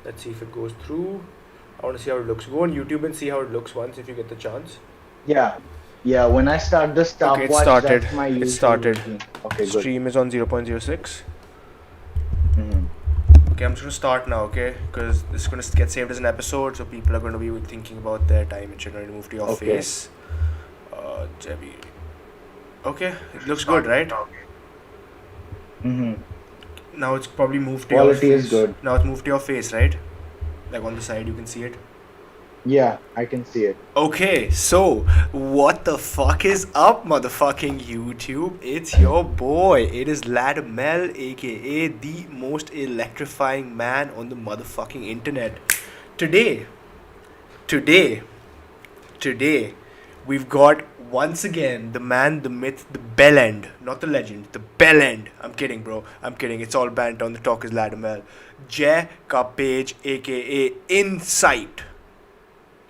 Let's see if it goes through. I want to see how it looks. Go on YouTube and see how it looks once if you get the chance. Yeah. Yeah. When I start the Okay, it stopwatch, started. that's my It usual started. routine. Okay, good. Stream is on 0.06. Mm-hmm. Okay, I'm just gonna start now, okay? Because this is gonna get saved as an episode, so people are gonna be thinking about their time and shit. I'm gonna move to your Okay. face. Jebby. Okay, it looks good, right? Mm-hmm. Now it's probably moved to your Quality is face. good. Now it's moved to your face, right? Like on the side, you can see it. Yeah, I can see it. Okay, so what the fuck is up, motherfucking YouTube? It's your boy. It is Ladamel, aka the most electrifying man on the motherfucking internet. Today, today, today, we've got once again the man, the myth, the bell end, not the legend, the bell end. I'm kidding, bro. I'm kidding. It's all banter on the talk is Ladamel. Jay ka page, aka Insight.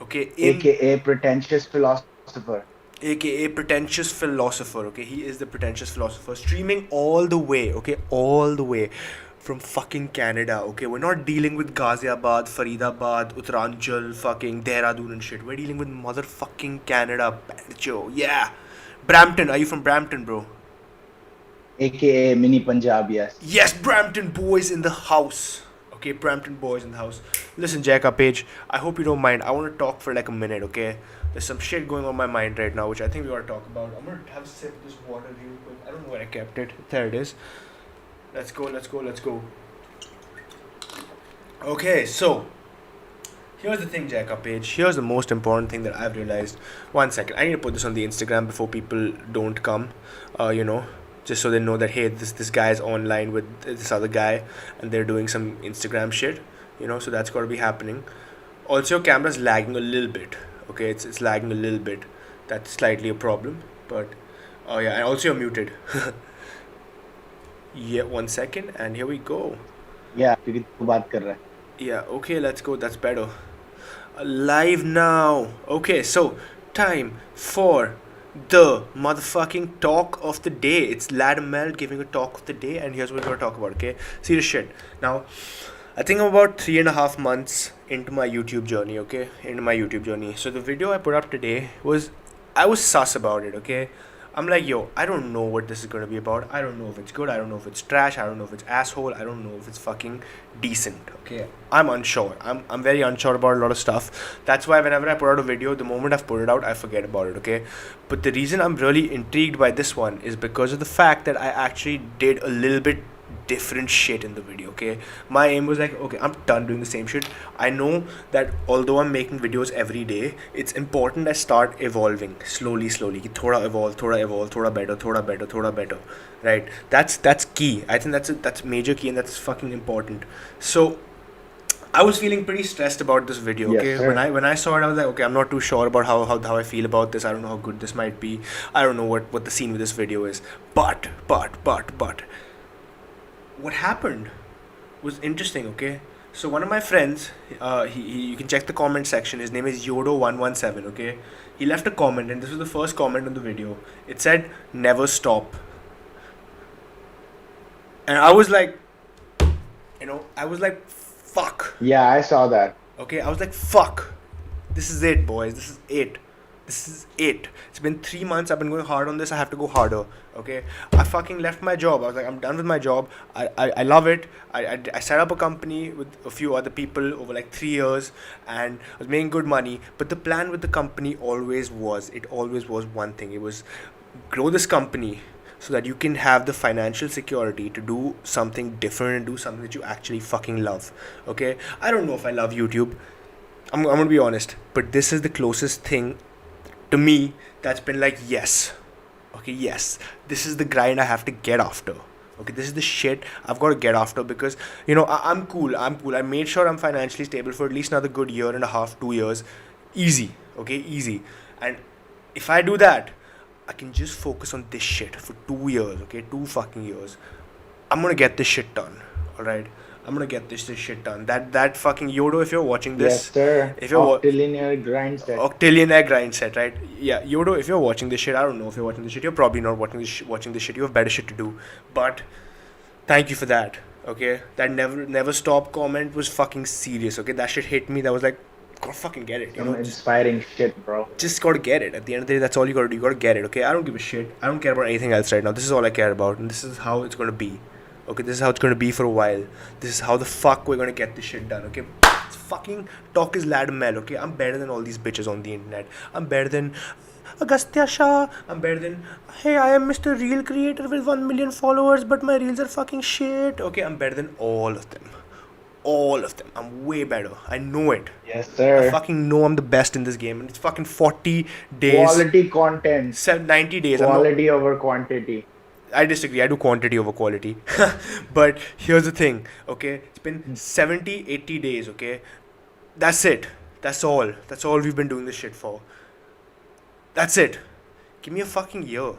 Okay, AKA pretentious philosopher. aka pretentious philosopher. Okay, he is the pretentious philosopher, streaming all the way, okay, all the way from fucking Canada. Okay, we're not dealing with Ghaziabad, Faridabad, Uttaranchal, fucking Dehradun and shit. We're dealing with motherfucking Canada, bancho. Yeah, Brampton. Are you from Brampton, bro? AKA mini Punjab, yes. Yes, Brampton boys in the house. Okay, Brampton boys in the house. Listen, Jacka Page, I hope you don't mind. I want to talk for like a minute, okay? There's some shit going on my mind right now, which I think we ought to talk about. I'm gonna have a sip of this water real quick. I don't know where I kept it. There it is. Let's go, let's go, let's go. Okay, so here's the thing, Jacka Page. Here's the most important thing that I've realized. One second. I need to put this on the Instagram before people don't come. Just so they know that hey, this guy is online with this other guy, and they're doing some Instagram shit. So that's got to be happening. Also, your camera's lagging a little bit. Okay, it's lagging a little bit. That's slightly a problem. But oh yeah, and also you're muted. Yeah, 1 second, and here we go. Yeah, क्योंकि तू बात कर रहा है. Yeah, okay, let's go. That's better. Live now. Okay, so time for the motherfucking talk of the day. It's Ladamel giving a talk of the day, and here's what we're gonna talk about, okay? Serious shit. Now, I think I'm about 3.5 months into my YouTube journey, okay? Into my YouTube journey. So the video I put up today I was sus about it, okay? I'm like, yo, I don't know what this is gonna be about. I don't know if it's good. I don't know if it's trash. I don't know if it's asshole. I don't know if it's fucking decent. Okay, I'm unsure. I'm very unsure about a lot of stuff. That's why whenever I put out a video, the moment I've put it out, I forget about it. Okay, but the reason I'm really intrigued by this one is because of the fact that I actually did a little bit different shit in the video. Okay, my aim was like, okay, I'm done doing the same shit. I know that although I'm making videos every day, it's important I start evolving slowly कि थोड़ा evolve, थोड़ा better, right? That's key. I think that's major key, and that's fucking important. So I was feeling pretty stressed about this video. Yes, Okay, sir. when I saw it, I was like, okay, I'm not too sure about how I feel about this. I don't know how good this might be. I don't know what the scene with this video is. But what happened was interesting. Okay, so one of my friends, he you can check the comment section. His name is Yodo117. Okay, he left a comment, and this was the first comment on the video. It said, "Never stop," and I was like, fuck. Yeah, I saw that. Okay, I was like, fuck. This is it, boys. This is it. It's been 3 months. I've been going hard on this. I have to go harder. Okay, I fucking left my job. I was like, I'm done with my job. I love it. I set up a company with a few other people over like 3 years, and I was making good money. But the plan with the company always was one thing. It was grow this company so that you can have the financial security to do something different and do something that you actually fucking love. Okay, I don't know if I love YouTube. I'm gonna be honest, but this is the closest thing to me that's been like, yes, okay, yes, this is the grind I have to get after. Okay, this is the shit I've got to get after because I'm cool. I made sure I'm financially stable for at least another good year and a half, 2 years, easy. Okay, easy. And if I do that, I can just focus on this shit for 2 years. Okay, 2 fucking years. I'm gonna get this shit done. All right, I'm gonna get this shit done. That fucking Yodo, if you're watching this, Yes, sir. if you're Octillionaire grind set. Octillionaire grind set, right? Yeah, Yodo, if you're watching this shit, I don't know if you're watching this shit. You're probably not watching this shit. You have better shit to do. But thank you for that. Okay, that never stop comment was fucking serious. Okay, that shit hit me. That was like, gotta fucking get it. You Some know, inspiring shit, bro. just gotta get it. At the end of the day, that's all you gotta do. You gotta get it. Okay, I don't give a shit. I don't care about anything else right now. This is all I care about, and this is how it's gonna be. Okay, this is how it's gonna be for a while. This is how the fuck we're gonna get this shit done. Okay, it's fucking talk is lad mel. Okay, I'm better than all these bitches on the internet. I'm better than Agastya Shah. I'm better than, hey, I am Mr. Reel Creator with 1 million followers, but my reels are fucking shit. Okay, I'm better than all of them. All of them. I'm way better. I know it. Yes, I sir. fucking know I'm the best in this game. And it's fucking 40 days, Quality content. 90 days. I'm not, Quality over quantity. I disagree. I do quantity over quality. But here's the thing, okay? It's been 70, 80 days, okay? That's it. That's all. That's all we've been doing this shit for. That's it. Give me a fucking year.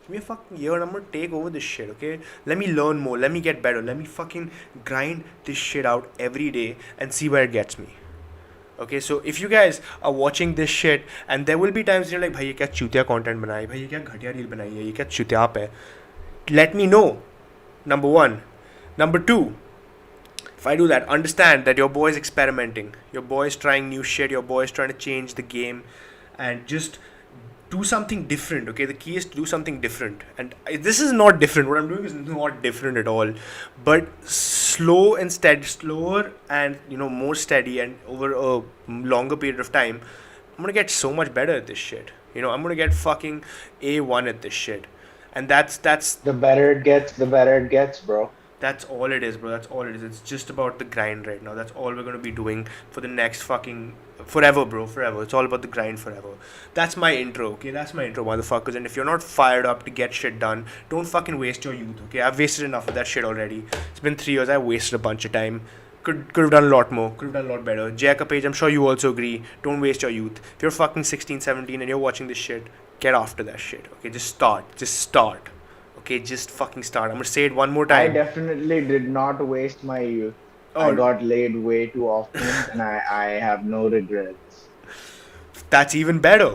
Give me a fucking year and I'm gonna take over this shit, okay? Let me learn more. Let me get better. Let me fucking grind this shit out every day and see where it gets me. Okay, so if you guys are watching this shit and there will be times you're like, भाई ये क्या चूतिया content बनाई, भाई ये क्या घटिया reel बनाई है, ये क्या चूतियाप है. Let me know. Number one. Number two. If I do that, understand that your boy is experimenting. Your boy is trying new shit. Your boy is trying to change the game, and just do something different. Okay, the key is to do something different. And this is not different. What I'm doing is not different at all, but slower and more steady, and over a longer period of time, I'm gonna get so much better at this shit. I'm gonna get fucking A1 at this shit, and that's The better it gets, the better it gets, bro. that's all it is, bro. That's all it is. It's just about the grind right now. That's all we're going to be doing for the next fucking forever, bro. Forever. It's all about the grind forever. That's my intro, okay? That's my intro, motherfuckers. And if you're not fired up to get shit done, don't fucking waste your youth, okay? I've wasted enough of that shit already. It's been 3 years. I wasted a bunch of time. Could have done a lot more. Could have done a lot better. Jack Page, I'm sure you also agree. Don't waste your youth. If you're fucking 16, 17 and you're watching this shit, get after that shit, okay? Just start. Just start. Okay, just fucking start. I'm gonna say it one more I time. definitely did not waste my youth. I Oh, got laid way too often and I have no regrets. that's even better.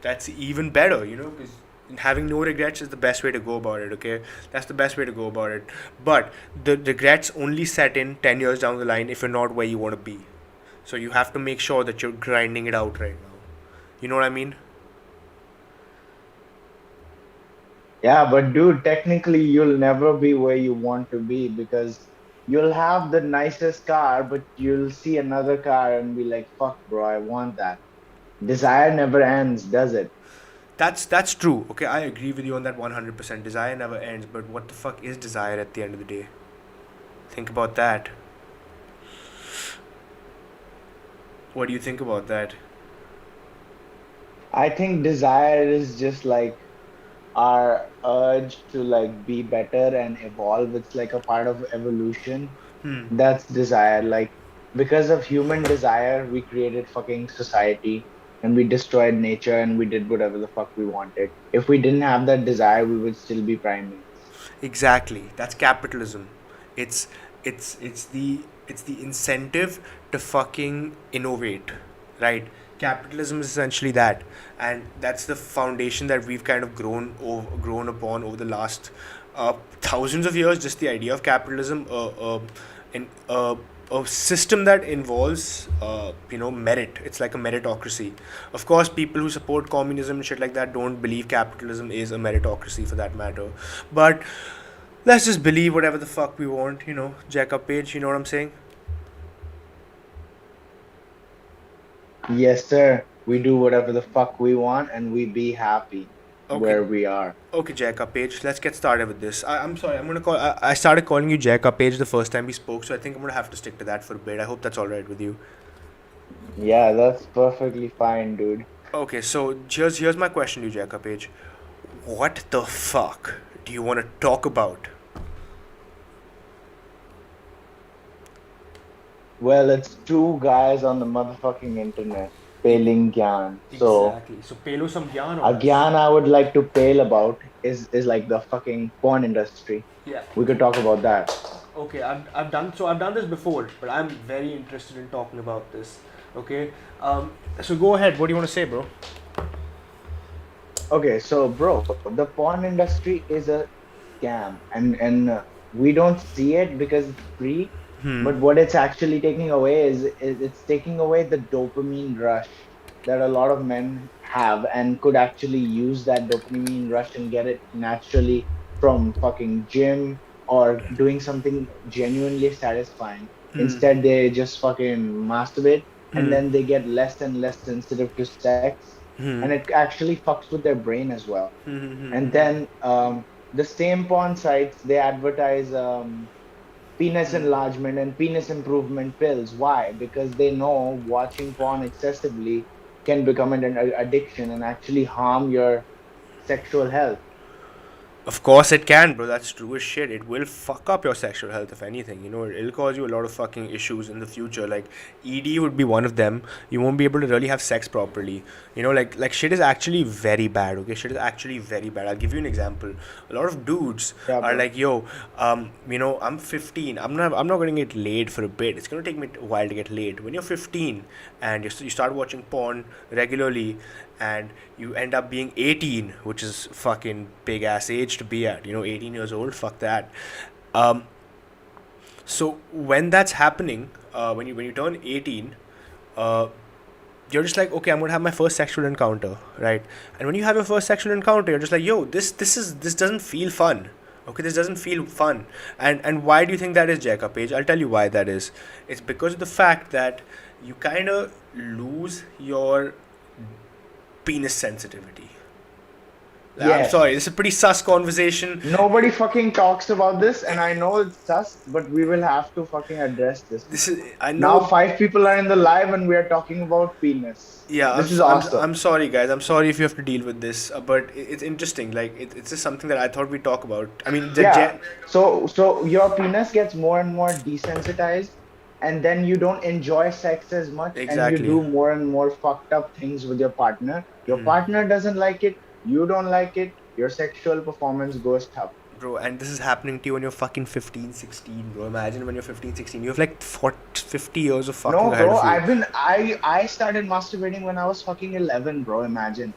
That's even better, because having no regrets is the best way to go about it, okay? That's the best way to go about it. But the regrets only set in 10 years down the line if you're not where you want to be. So you have to make sure that you're grinding it out right now. You know what I mean? Yeah, but dude, technically you'll never be where you want to be because you'll have the nicest car, but you'll see another car and be like, fuck, bro, I want that. Desire never ends, does it? That's true. Okay, I agree with you on that 100%. Desire never ends, but what the fuck is desire at the end of the day? Think about that. What do you think about that? I think desire is just like our urge to like be better and evolve. It's like a part of evolution. Hmm. That's desire. Like because of human desire, we created fucking society and we destroyed nature and we did whatever the fuck we wanted. If we didn't have that desire, we would still be primates. Exactly. That's capitalism. It's it's the incentive to fucking innovate, right? Capitalism is essentially that, and that's the foundation that we've kind of grown upon over the last thousands of years. Just the idea of capitalism, in a system that involves merit. It's like a meritocracy. Of course, people who support communism and shit like that don't believe capitalism is a meritocracy for that matter, but let's just believe whatever the fuck we want, jack up page, you know what I'm saying? Yes, sir. We do whatever the fuck we want and we be happy Okay, where we are. okay, jack up page, let's get started with this. I'm sorry, I started calling you jack up page the first time we spoke, so I think I'm gonna have to stick to that for a bit. I hope that's all right with you. Yeah, that's perfectly fine, dude. Okay, so here's my question to you, jack up page. What the fuck do you want to talk about? Well, it's two guys on the motherfucking internet pailing Gyaan. So, Exactly. So pelo some Gyaan a on us. Gyaan I would like to pale about is like the fucking porn industry. Yeah. We could talk about that. Okay, I've done this before, but I'm very interested in talking about this. Okay. So go ahead. What do you want to say, bro? Okay, so bro, the porn industry is a scam, and we don't see it because it's free, Hmm. but what it's actually taking away is it's taking away the dopamine rush that a lot of men have and could actually use that dopamine rush and get it naturally from fucking gym or doing something genuinely satisfying. Instead, they just fucking masturbate and Hmm. then they get less and less sensitive to sex, and Hmm. it actually fucks with their brain as well. And then the same porn sites, they advertise penis enlargement and penis improvement pills. Why? Because they know watching porn excessively can become an addiction and actually harm your sexual health. Of course it can, bro. That's true as shit. It will fuck up your sexual health, if anything. You know, it'll cause you a lot of fucking issues in the future. Like ED would be one of them. You won't be able to really have sex properly. You know, like shit is actually very bad. Okay, shit is actually very bad. I'll give you an example. A lot of dudes Yeah, are bro. like, yo, you know, I'm 15. I'm not gonna get laid for a bit. It's gonna take me a while to get laid. When you're 15 and you start watching porn regularly, and you end up being 18, which is fucking big ass age to be at. You know, 18 years old. Fuck that. Um, so when that's happening, when you turn 18, uh, you're just like, okay, I'm gonna have my first sexual encounter, right? And when you have your first sexual encounter, you're just like, yo, this doesn't feel fun. Okay, this doesn't feel fun. And why do you think that is, Jacob Page? I'll tell you why that is. It's because of the fact that you kind of lose your penis sensitivity. I'm Yes. sorry, this is a pretty sus conversation. Nobody fucking talks about this, and I know it's sus, but we will have to fucking address this, This man. is I Now know. five people are in the live and we are talking about penis. Yeah, This is awesome. I'm sorry, guys. I'm sorry if you have to deal with this, but it's interesting. Like it's just something that I thought we'd talk about. I mean, Yeah. So your penis gets more and more desensitized, and then you don't enjoy sex as much, and you exactly, do more and more fucked up things with your partner. Your partner doesn't like it, you don't like it, your sexual performance goes tough. bro. And this is happening to you when you're fucking 15, 16, bro. Imagine when you're 15, 16. You have like 40, 50 years of fucking No, ahead bro, of you. I started masturbating when I was fucking 11, bro. Imagine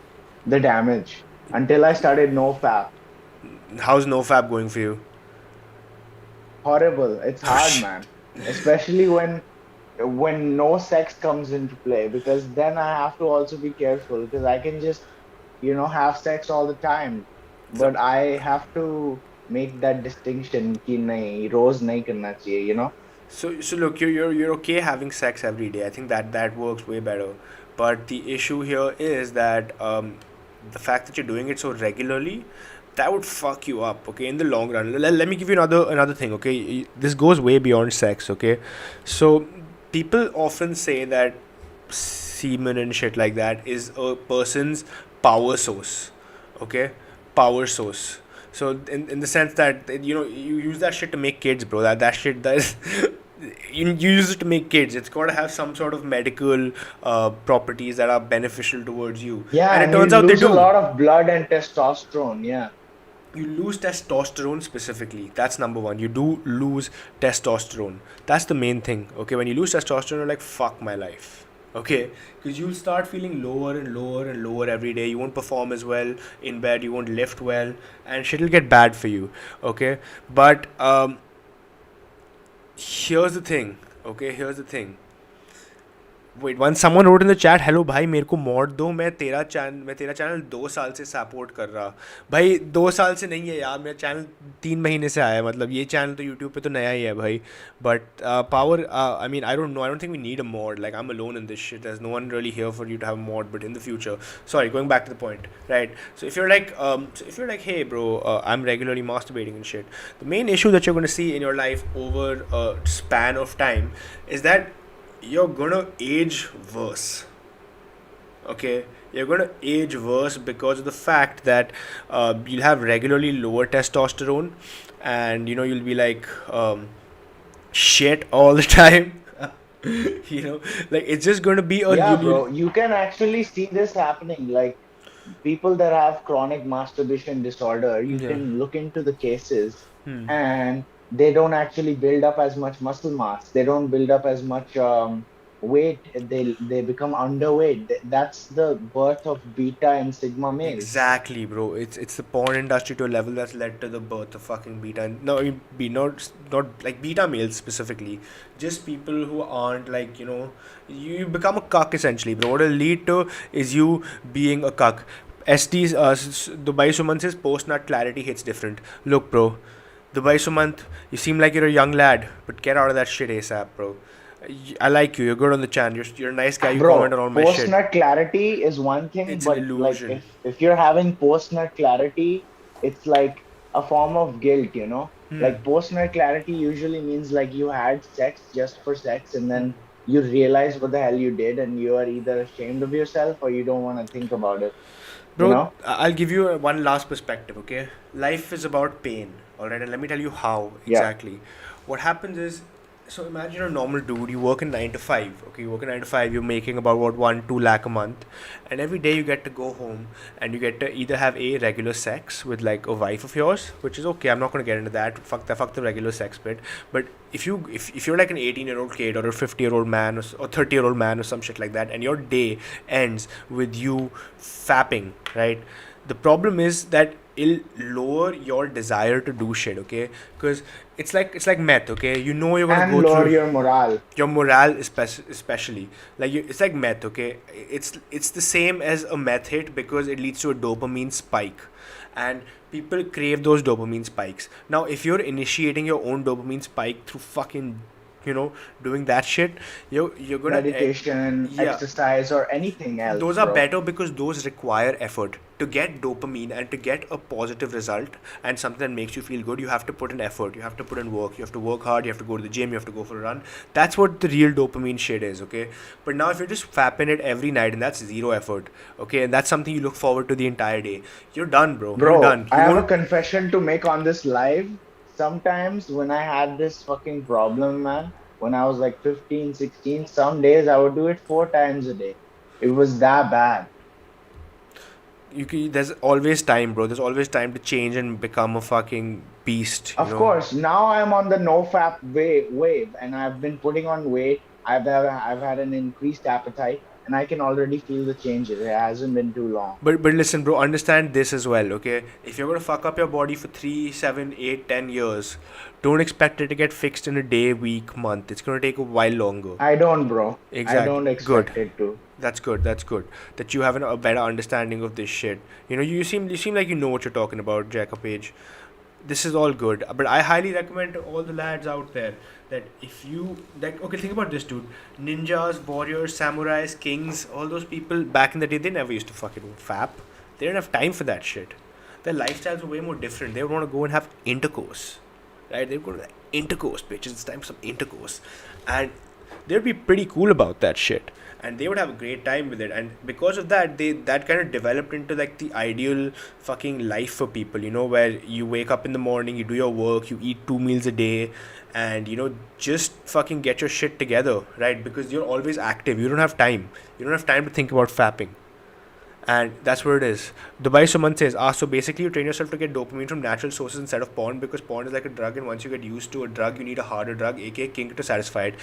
the damage until I started no fap. How's NoFap going for you? Horrible. It's hard, man. Especially when no sex comes into play, because then I have to also be careful because I can just, have sex all the time, So but I have to make that distinction कि नहीं रोज नहीं करना चाहिए. So look, you're okay having sex every day. I think that works way better. But the issue here is that the fact that you're doing it so regularly, that would fuck you up. Okay, in the long run. Let me give you another thing. Okay, this goes way beyond sex. Okay, so people often say that semen and shit like that is a person's power source. Okay, power source. So in the sense that you use that shit to make kids, bro. That shit that is you use it to make kids. It's got to have some sort of medical properties that are beneficial towards you, Yeah, and it and you turns out they lose a do. lot of blood and testosterone. Yeah. You lose testosterone specifically. That's number one. You do lose testosterone. That's the main thing. Okay, when you lose testosterone, you're like, fuck my life. Okay, because you'll start feeling lower and lower and lower every day. You won't perform as well in bed. You won't lift well, and shit'll get bad for you. Okay, but here's the thing. Okay, here's the thing. Wait one someone wrote in the chat hello भाई मेरे को mod दो मैं तेरा channel 2 साल से support कर रहा भाई 2 साल से नहीं है यार मेरा चैनल 3 महीने से आया है मतलब ये चैनल तो यूट्यूब पे तो नया ही है भाई but power I mean I don't know I don't think we need a mod like I am alone in this shit there is no one really here for you to have a mod but in the future sorry going back to the point right so if you're like hey bro I'm regularly masturbating and shit the main issue that you're going to see in your life over a span of time is that you're gonna age worse. Okay, you're gonna age worse because of the fact that you'll have regularly lower testosterone, and you'll be like shit all the time. Like it's just gonna be a Yeah, you bro, you can actually see this happening. Like people that have chronic masturbation disorder, you yeah. can look into the cases and they don't actually build up as much muscle mass. They don't build up as much weight, they become underweight. That's the birth of beta and sigma males. Exactly, bro. It's the porn industry to a level that's led to the birth of fucking beta. And no, I mean, not like beta males specifically. Just people who aren't like you become a cuck essentially, bro. What it'll lead to is you being a cuck. STs, Dubai Suman says post nut clarity hits different. Look, bro, Dubai Sumant, you seem like you're a young lad, but get out of that shit ASAP, bro. I like you. You're good on the chan. You're a nice guy. You comment Bro, on all my post shit. nut clarity is one thing, It's an but like illusion. if you're having post nut clarity, it's like a form of guilt, you know? Like post nut clarity usually means like you had sex just for sex and then you realize what the hell you did and you are either ashamed of yourself or you don't want to think about it, you Bro, know? I'll give you one last perspective, okay? Life is about pain, alright? And let me tell you how Yeah. exactly. What happens is, so imagine a normal dude, you work in 9 to 5, okay? You work in 9 to 5, you're making about what, 1, 2 lakh a month. And every day you get to go home and you get to either have a regular sex with like a wife of yours, which is okay, I'm not going to get into that. Fuck the regular sex bit. But if you're like an 18-year-old kid or a 50-year-old man or 30-year-old man or some shit like that, and your day ends with you fapping, right? The problem is that it'll lower your desire to do shit, okay? Because it's like meth, okay? You know you're gonna And go lower through your morale. your morale, especially it's like meth, okay? It's the same as a meth hit because it leads to a dopamine spike, and people crave those dopamine spikes. Now, if you're initiating your own dopamine spike through fucking you know doing that shit, you're gonna Meditation, yeah, exercise, or anything else, those are bro. better because those require effort to get dopamine and to get a positive result and something that makes you feel good. You have to put in effort, you have to put in work, you have to work hard, you have to go to the gym, you have to go for a run. That's what the real dopamine shit is, okay? But now if you're just fapping it every night and that's zero effort, okay, and that's something you look forward to the entire day, you're done, bro. You're Bro, done. I You have a won't. confession to make on this live. Sometimes when I had this fucking problem, man, when I was like 15, 16, some days I would do it 4 times a day. It was that bad. There's always time, bro. There's always time to change and become a fucking beast, you Of know. course, now I'm on the no fap wave and I've been putting on weight. I've had an increased appetite and I can already feel the changes. It hasn't been too long. But listen, bro, understand this as well, okay? If you're gonna fuck up your body for 3, 7, 8, 10 years, don't expect it to get fixed in a day, week, month. It's gonna take a while longer. I don't, bro. I Exactly. don't Good. expect it to. That's good. That's good. That you have a better understanding of this shit. You seem like you know what you're talking about, Jacob Page. This is all good, but I highly recommend to all the lads out there that if you like, okay, think about this, dude. Ninjas, warriors, samurais, kings, all those people back in the day, they never used to fucking fap. They didn't have time for that shit. Their lifestyles were way more different. They would want to go and have intercourse, right? They would go to like, intercourse, bitches. It's time for some intercourse, and they'd be pretty cool about that shit, and they would have a great time with it. And because of that, they that kind of developed into like the ideal fucking life for people, where you wake up in the morning, you do your work, you eat 2 meals a day, and just fucking get your shit together, right? Because you're always active. You don't have time to think about fapping. And that's what it is. Dubai Suman says, so basically you train yourself to get dopamine from natural sources instead of porn, because porn is like a drug, and once you get used to a drug, you need a harder drug, aka kink, to satisfy it.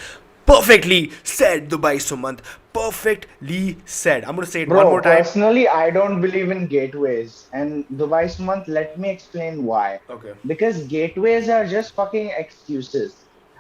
Perfectly said, Dubai Sumant. Perfectly said. I'm gonna say it one Bro, more time. personally, I don't believe in gateways. And Dubai's month, let me explain why. Okay. Because gateways are just fucking excuses.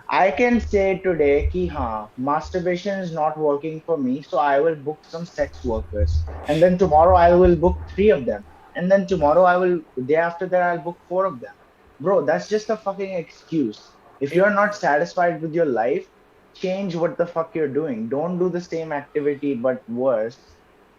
I can say today ki masturbation is not working for me, so I will book some sex workers. And then tomorrow I will book three of them. And then tomorrow day after that, I'll book four of them. Bro, that's just a fucking excuse. If It, you're not satisfied with your life, change what the fuck you're doing. Don't do the same activity but worse,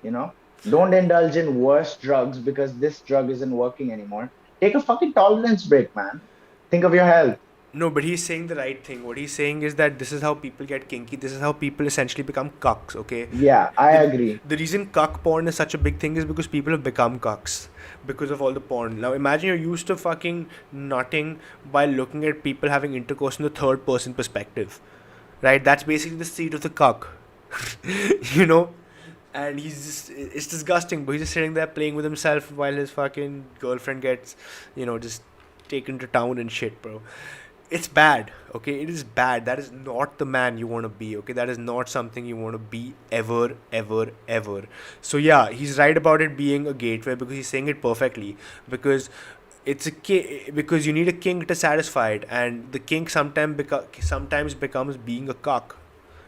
you know? Don't indulge in worse drugs because this drug isn't working anymore. Take a fucking tolerance break, man. Think of your health. no, but he's saying the right thing. What he's saying is that this is how people get kinky. This is how people essentially become cucks, okay? Yeah, I The, agree. the reason cuck porn is such a big thing is because people have become cucks because of all the porn. Now imagine you're used to fucking nutting by looking at people having intercourse in the third person perspective, right? That's basically the seat of the cuck, you know? And it's disgusting, but he's just sitting there playing with himself while his fucking girlfriend gets, just taken to town and shit, bro. it's bad. Okay, it is bad. That is not the man you want to be. Okay, that is not something you want to be ever, ever, ever. So yeah, he's right about it being a gateway because he's saying it perfectly. Because because you need a king to satisfy it, and the king sometimes becomes being a cuck.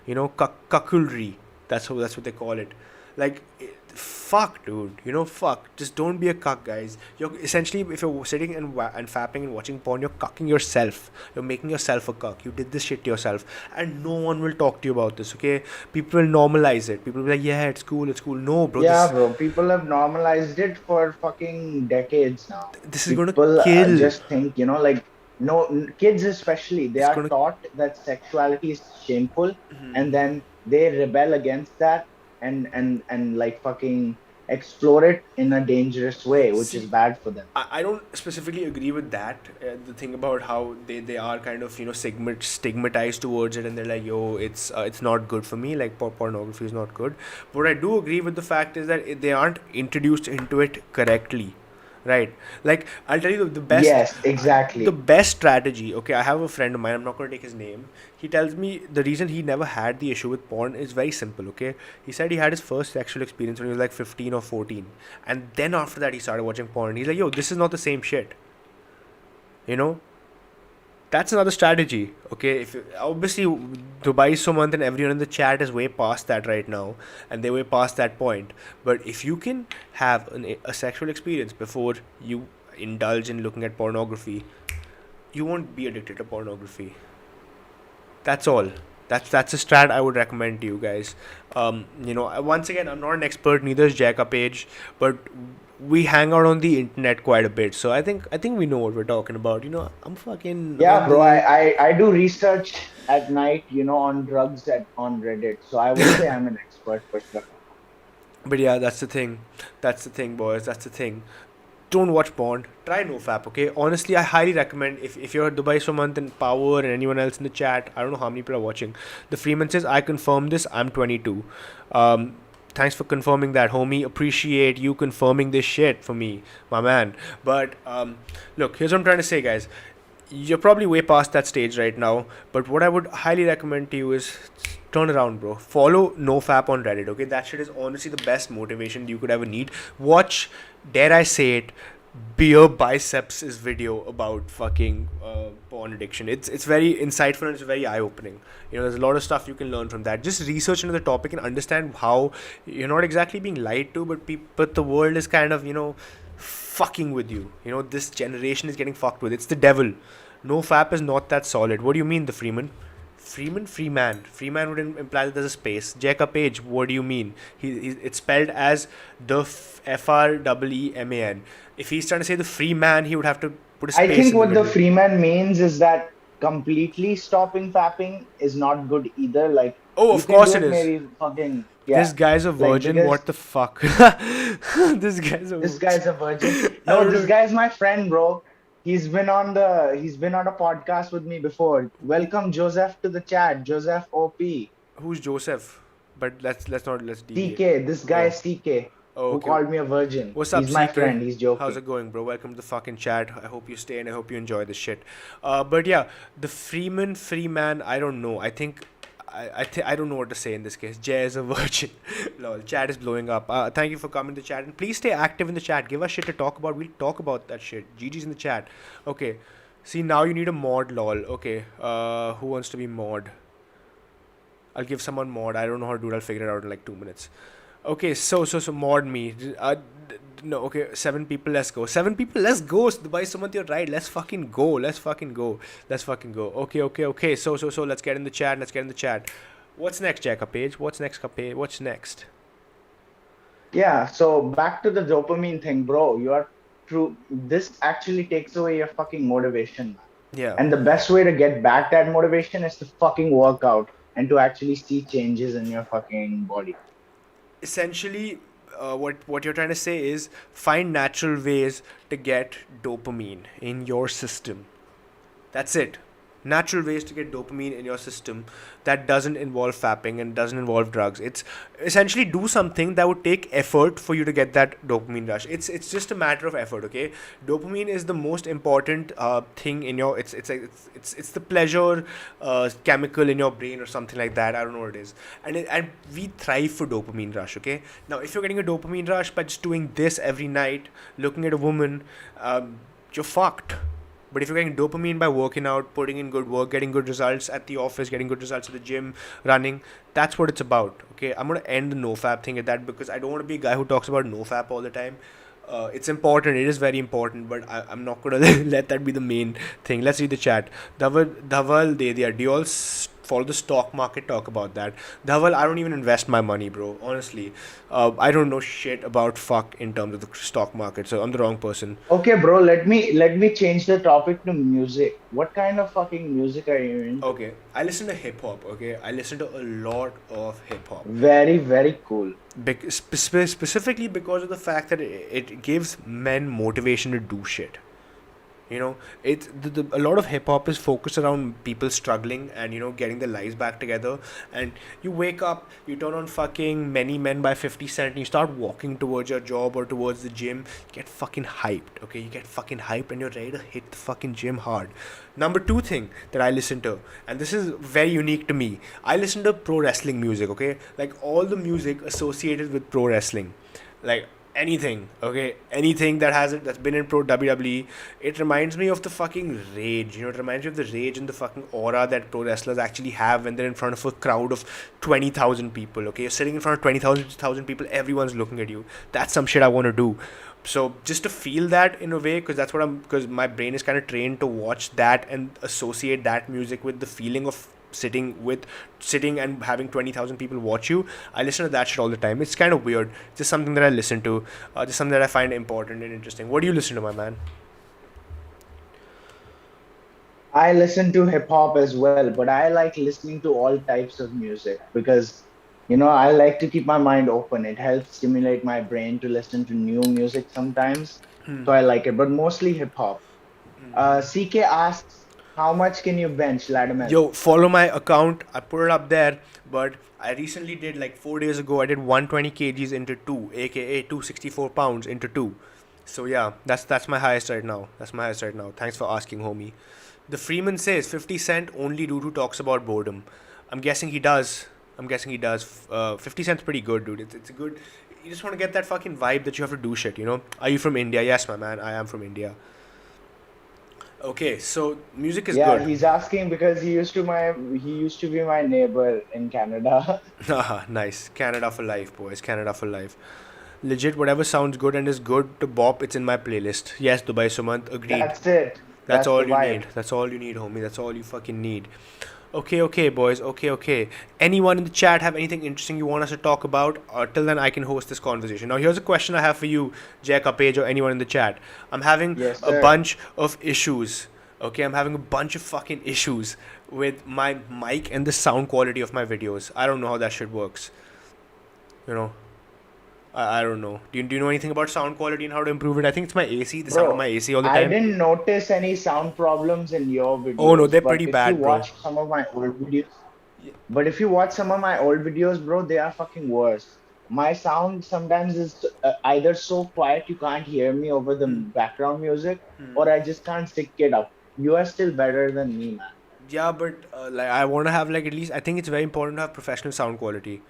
Cuckoldry. That's what they call it. Like, fuck, dude. Fuck. Just don't be a cuck, guys. You're essentially, if you're sitting and fapping and watching porn, you're cucking yourself. You're making yourself a cuck. You did this shit to yourself, and no one will talk to you about this. Okay, people will normalize it. People will be like, yeah, it's cool, it's cool. No, bro, Yeah, bro. People have normalized it for fucking decades now. this is gonna People kill. just think, like, no, kids especially, they It's are gonna. taught that sexuality is shameful, and then they rebel against that and like fucking explore it in a dangerous way, which is See, bad for them. I don't specifically agree with that. The thing about how they are kind of stigmatized towards it, and they're like, yo, it's not good for me. Like, pornography is not good. But what I do agree with the fact is that they aren't introduced into it correctly, right? Like, I'll tell you Yes, the exactly. best strategy. Okay, I have a friend of mine. I'm not going to take his name. He tells me the reason he never had the issue with porn is very simple. Okay, he said he had his first sexual experience when he was like 15 or 14, and then after that he started watching porn. He's like, yo, this is not the same shit. You know, that's another strategy. Okay, if obviously Dubai is so month and everyone in the chat is way past that right now, and they're way past that point. But if you can have a sexual experience before you indulge in looking at pornography, you won't be addicted to pornography. That's all. That's a strat I would recommend to you guys. Once again, I'm not an expert, neither is Jack Page, but we hang out on the internet quite a bit, so I think we know what we're talking about. I'm fucking Yeah, on bro. I, the. I I do research at night, on drugs on Reddit. So I would say I'm an expert for sure. But yeah, that's the thing. That's the thing, boys. That's the thing. Don't watch porn. Try NoFap, okay? Honestly, I highly recommend if you're Dubai for a month and Power and anyone else in the chat, I don't know how many people are watching. The Freeman says, I confirm this, I'm 22. Thanks for confirming that, homie. Appreciate you confirming this shit for me, my man. But look, here's what I'm trying to say, guys. You're probably way past that stage right now, but what I would highly recommend to you is turn around, bro. Follow NoFap on Reddit, okay? That shit is honestly the best motivation you could ever need. Watch, dare I say it, Beer Biceps' video about fucking porn addiction. It's very insightful and it's very eye opening. There's a lot of stuff you can learn from that. Just research into the topic and understand how you're not exactly being lied to, but the world is kind of fucking with you. This generation is getting fucked with. It's the devil. No fap is not that solid. What do you mean, the Freeman? Freeman. Freeman would imply that there's a space. Jacob Page, what do you mean? It's spelled as the Freeman. If he's trying to say the free man, he would have to put a I space think in the what the middle. Freeman means is that completely stopping fapping is not good either. Like, Oh, you of can do course it it is. maybe fucking, This yeah. guy's a Like, virgin. because What the fuck? This guy's a. this guy's a virgin. I No, don't this know. guy's my friend, bro. He's been on a podcast with me before. Welcome Joseph to the chat. Joseph OP. Who's Joseph? But let's deviate. CK. This guy Oh. is CK Oh, who okay. called me a virgin. What's up, He's my CK? friend. He's How's joking. it going, bro? Welcome to the fucking chat. I hope you stay and I hope you enjoy this shit. But yeah, the Freeman, I don't know. I think. I don't know what to say in this case. Jay is a virgin. Lol. Chat is blowing up. Thank you for coming to the chat. And please stay active in the chat. Give us shit to talk about. We'll talk about that shit. GG's in the chat. Okay. See, now you need a mod, lol. Okay. Who wants to be mod? I'll give someone mod. I don't know how to do it. I'll figure it out in like 2 minutes. Okay, so mod me. No, okay, 7 people. Let's go. 7 people. Let's go. Dubai Sumant, you're right. Let's fucking go. Let's fucking go. Let's fucking go. Okay. So. Let's get in the chat. Let's get in the chat. What's next, Jacob Page? What's next, Page? What's next? Yeah, so back to the dopamine thing, bro. You are true. This actually takes away your fucking motivation, man. Yeah. And the best way to get back that motivation is to fucking work out and to actually see changes in your fucking body. Essentially, what you're trying to say is find natural ways to get dopamine in your system. That's it. natural ways to get dopamine in your system that doesn't involve fapping and doesn't involve drugs. It's essentially do something that would take effort for you to get that dopamine rush. It's just a matter of effort. Okay, dopamine is the most important thing in your. It's the pleasure chemical in your brain or something like that. I don't know what it is, and we thrive for dopamine rush. Okay, now if you're getting a dopamine rush by just doing this every night, looking at a woman, you're fucked. But if you're getting dopamine by working out, putting in good work, getting good results at the office, getting good results at the gym, running, that's what it's about. Okay, I'm gonna end the nofap thing at that because I don't want to be a guy who talks about nofap all the time. It's important. It is very important, but I'm not gonna let that be the main thing. Let's read the chat. Dhaval Dedia, do you all follow the stock market? Talk about that. Dhaval, I don't even invest my money, bro. Honestly, I don't know shit about fuck in terms of the stock market, so I'm the wrong person. Okay, bro, let me change the topic to music. What kind of fucking music are you into? Okay, I listen to hip hop. Okay, I listen to a lot of hip hop. Very, very cool. Specifically because of the fact that it gives men motivation to do shit. You know, a lot of hip hop is focused around people struggling and getting their lives back together. And you wake up, you turn on fucking Many Men by 50 Cent, and you start walking towards your job or towards the gym. You get fucking hyped, okay? You get fucking hyped and you're ready to hit the fucking gym hard. Number two thing that I listen to, and this is very unique to me, I listen to pro wrestling music, okay? Like all the music associated with pro wrestling, like anything, okay, anything that's been in pro WWE. It reminds me of the fucking rage, it reminds me of the rage and the fucking aura that pro wrestlers actually have when they're in front of a crowd of 20,000 people. Okay, you're sitting in front of 20,000 people, everyone's looking at you. That's some shit I want to do. So just to feel that in a way, because my brain is kind of trained to watch that and associate that music with the feeling of sitting and having 20,000 people watch you. I listen to that shit all the time. It's kind of weird. Just something that I listen to. Just something that I find important and interesting. What do you listen to, my man? I listen to hip hop as well, but I like listening to all types of music because, I like to keep my mind open. It helps stimulate my brain to listen to new music sometimes. So I like it, but mostly hip hop. CK asks, how much can you bench, Ladamel? Yo, follow my account. I put it up there. But I recently did, like 4 days ago, I did 120 kgs into two, aka 264 pounds into two. So yeah, that's my highest right now. That's my highest right now. Thanks for asking, homie. The Freeman says 50 Cent only dude who talks about boredom. I'm guessing he does. 50 Cent's pretty good, dude. It's a good. You just want to get that fucking vibe that you have to do shit. Are you from India? Yes, my man. I am from India. Okay, so music is Yeah, good. he's asking because he used to be my neighbor in Canada. Haha, nice. Canada for life, boys. Canada for life. Legit, whatever sounds good and is good to bop, it's in my playlist. Yes, Dubai Sumant, agreed. That's it. That's That's the all you vibe. need. That's all you need, homie. That's all you fucking need. Okay, boys. Okay. Anyone in the chat have anything interesting you want us to talk about? Till then, I can host this conversation. Now, here's a question I have for you, Jack Page, or anyone in the chat. I'm having Yes, a sir. bunch of issues. Okay, I'm having a bunch of fucking issues with my mic and the sound quality of my videos. I don't know how that shit works. You know, I don't know. Do you know anything about sound quality and how to improve it? I think it's my AC, the sound of my Bro, AC all the I time. didn't notice any sound problems in your Oh no, videos, they're but pretty if you bad, bro. watch some of my old videos, bro, they are fucking worse. My sound sometimes is either so quiet you can't hear me over the background music, or I just can't stick it up. You are still better than me, man. Yeah, but like I want to have like at least I think it's very important to have professional sound quality.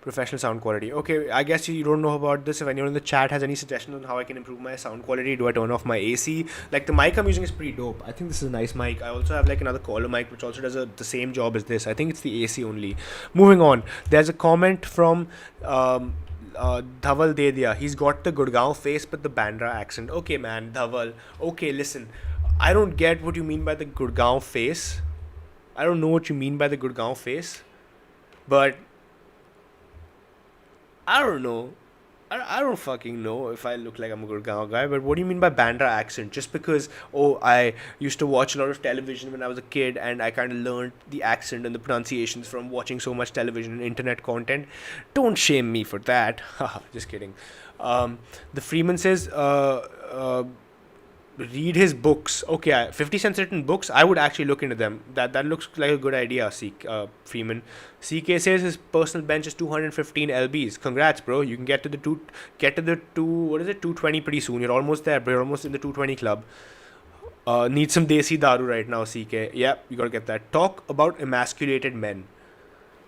Professional sound quality. Okay, I guess you don't know about this. If anyone in the chat has any suggestions on how I can improve my sound quality, do I turn off my AC? Like the mic I'm using is pretty dope. I think this is a nice mic. I also have like another collar mic which also does the same job as this. I think it's the AC only. Moving on. There's a comment from Dhaval Dedia. He's got the Gurgaon face but the Bandra accent. Okay, man, Dhaval. Okay, listen. I don't get what you mean by the Gurgaon face. I don't know what you mean by the Gurgaon face, but I don't know. I don't fucking know if I look like I'm a Gurgaon guy, but what do you mean by Bandra accent? Just because, oh, I used to watch a lot of television when I was a kid and I kind of learned the accent and the pronunciations from watching so much television and internet content. Don't shame me for that. Haha, just kidding. The Freeman says, read his books. Okay, 50 Cent's written books. I would actually look into them. That looks like a good idea. Freeman. CK says his personal bench is 215 lbs. Congrats, bro. You can get to the two. What is it? 220 pretty soon. You're almost there, bro. You're almost in the 220 club. Need some desi daru right now, CK. Yep, you gotta get that. Talk about emasculated men.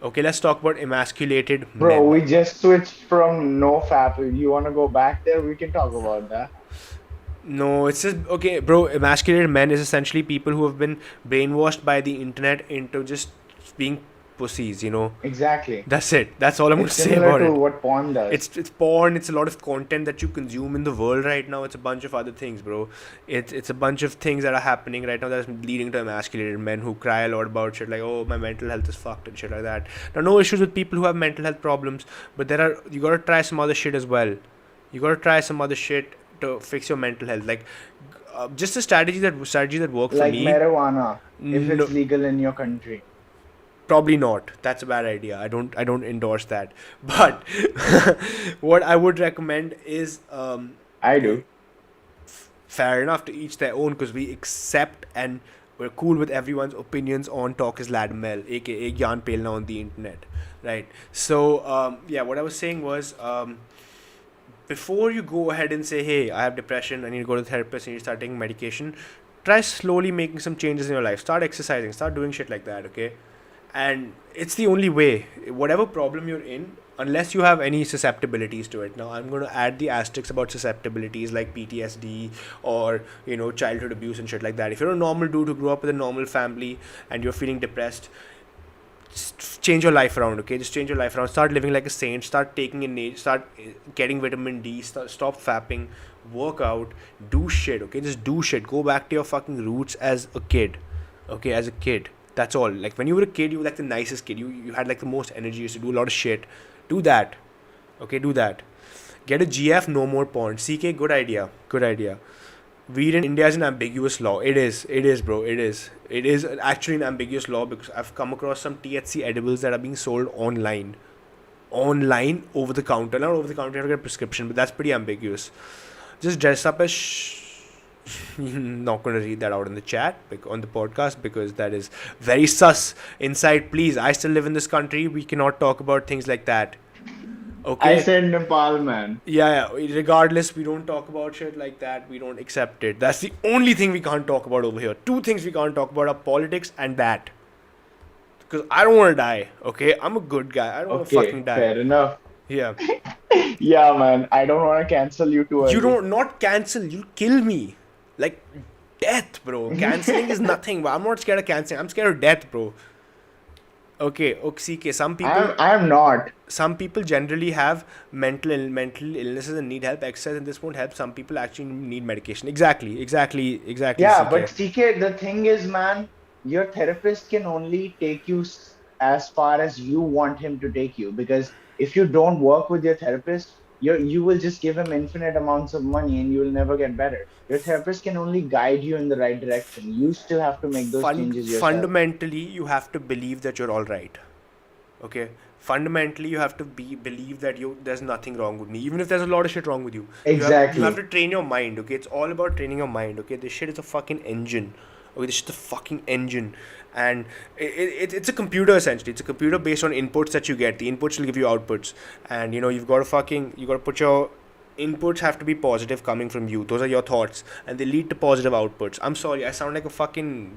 Okay, let's talk about emasculated Bro, men. we just switched from no fap. You want to go back there? We can talk about that. No, it's just okay, bro. Emasculated men is essentially people who have been brainwashed by the internet into just being pussies. Exactly. That's it. That's all I'm going It's to say similar about to it. what porn does. It's porn. It's a lot of content that you consume in the world right now. It's a bunch of other things, bro. It's a bunch of things that are happening right now that's leading to emasculated men who cry a lot about shit like, oh, my mental health is fucked and shit like that. Now, no issues with people who have mental health problems, but you gotta try some other shit as well. You gotta try some other shit to fix your mental health. Like, just a strategy that worked for Like me. marijuana, if No, it's legal in your country. probably not. That's a bad idea. I don't endorse that. But what I would recommend is I do. fair enough, to each their own, because we accept and we're cool with everyone's opinions on Talk is Ladmel, aka Gyaan Pelna on the internet, right? So yeah, what I was saying was, before you go ahead and say, hey, I have depression, I need to go to the therapist, I need to start taking medication, try slowly making some changes in your life. Start exercising, start doing shit like that, okay? And it's the only way. Whatever problem you're in, unless you have any susceptibilities to it. Now, I'm going to add the asterisks about susceptibilities like PTSD or, childhood abuse and shit like that. If you're a normal dude who grew up with a normal family and you're feeling depressed, just change your life around, okay? Just change your life around. Start living like a saint. Start taking in, start getting vitamin D. Stop fapping. Work out. Do shit, okay? Just do shit. Go back to your fucking roots as a kid, okay? As a kid. That's all. Like, when you were a kid, you were like the nicest kid. You had like the most energy. You used to do a lot of shit. Do that, okay? Do that. Get a GF, no more porn. CK, good idea. Good idea. Weed in India is an ambiguous law. It is, bro. It is. It is actually an ambiguous law because I've come across some THC edibles that are being sold online. Online, over the counter. Not over the counter, you have to get a prescription, but that's pretty ambiguous. Just dress up as not going to read that out in the chat, on the podcast, because that is very sus. Inside, please. I still live in this country. We cannot talk about things like that. Okay. I said Nepal, man. Yeah. Regardless, we don't talk about shit like that. We don't accept it. That's the only thing we can't talk about over here. Two things we can't talk about are politics and that. Because I don't want to die. Okay, I'm a good guy. I don't want to Okay, fucking die. fair enough. Yeah. Yeah, man. I don't want to cancel you too early. You don't not cancel. You'll kill me. Like death, bro. Canceling is nothing. But I'm not scared of canceling. I'm scared of death, bro. Okay, CK. I'm not. Some people generally have mental illnesses and need help. Exercise and this won't help. Some people actually need medication. Exactly. Yeah, CK. but CK, the thing is, man, your therapist can only take you as far as you want him to take you. Because if you don't work with your therapist, you will just give him infinite amounts of money and you will never get better. Your therapist can only guide you in the right direction. You still have to make those changes yourself. Fundamentally, you have to believe that you're all right. Okay. Fundamentally, you have to believe that there's nothing wrong with me, even if there's a lot of shit wrong with you. Exactly. You have to train your mind. Okay, it's all about training your mind. Okay, this shit is a fucking engine. Okay, this is the fucking engine, and it's a computer essentially. It's a computer based on inputs that you get. The inputs will give you outputs, and you've got to put your inputs have to be positive coming from you. Those are your thoughts, and they lead to positive outputs. I'm sorry, I sound like a fucking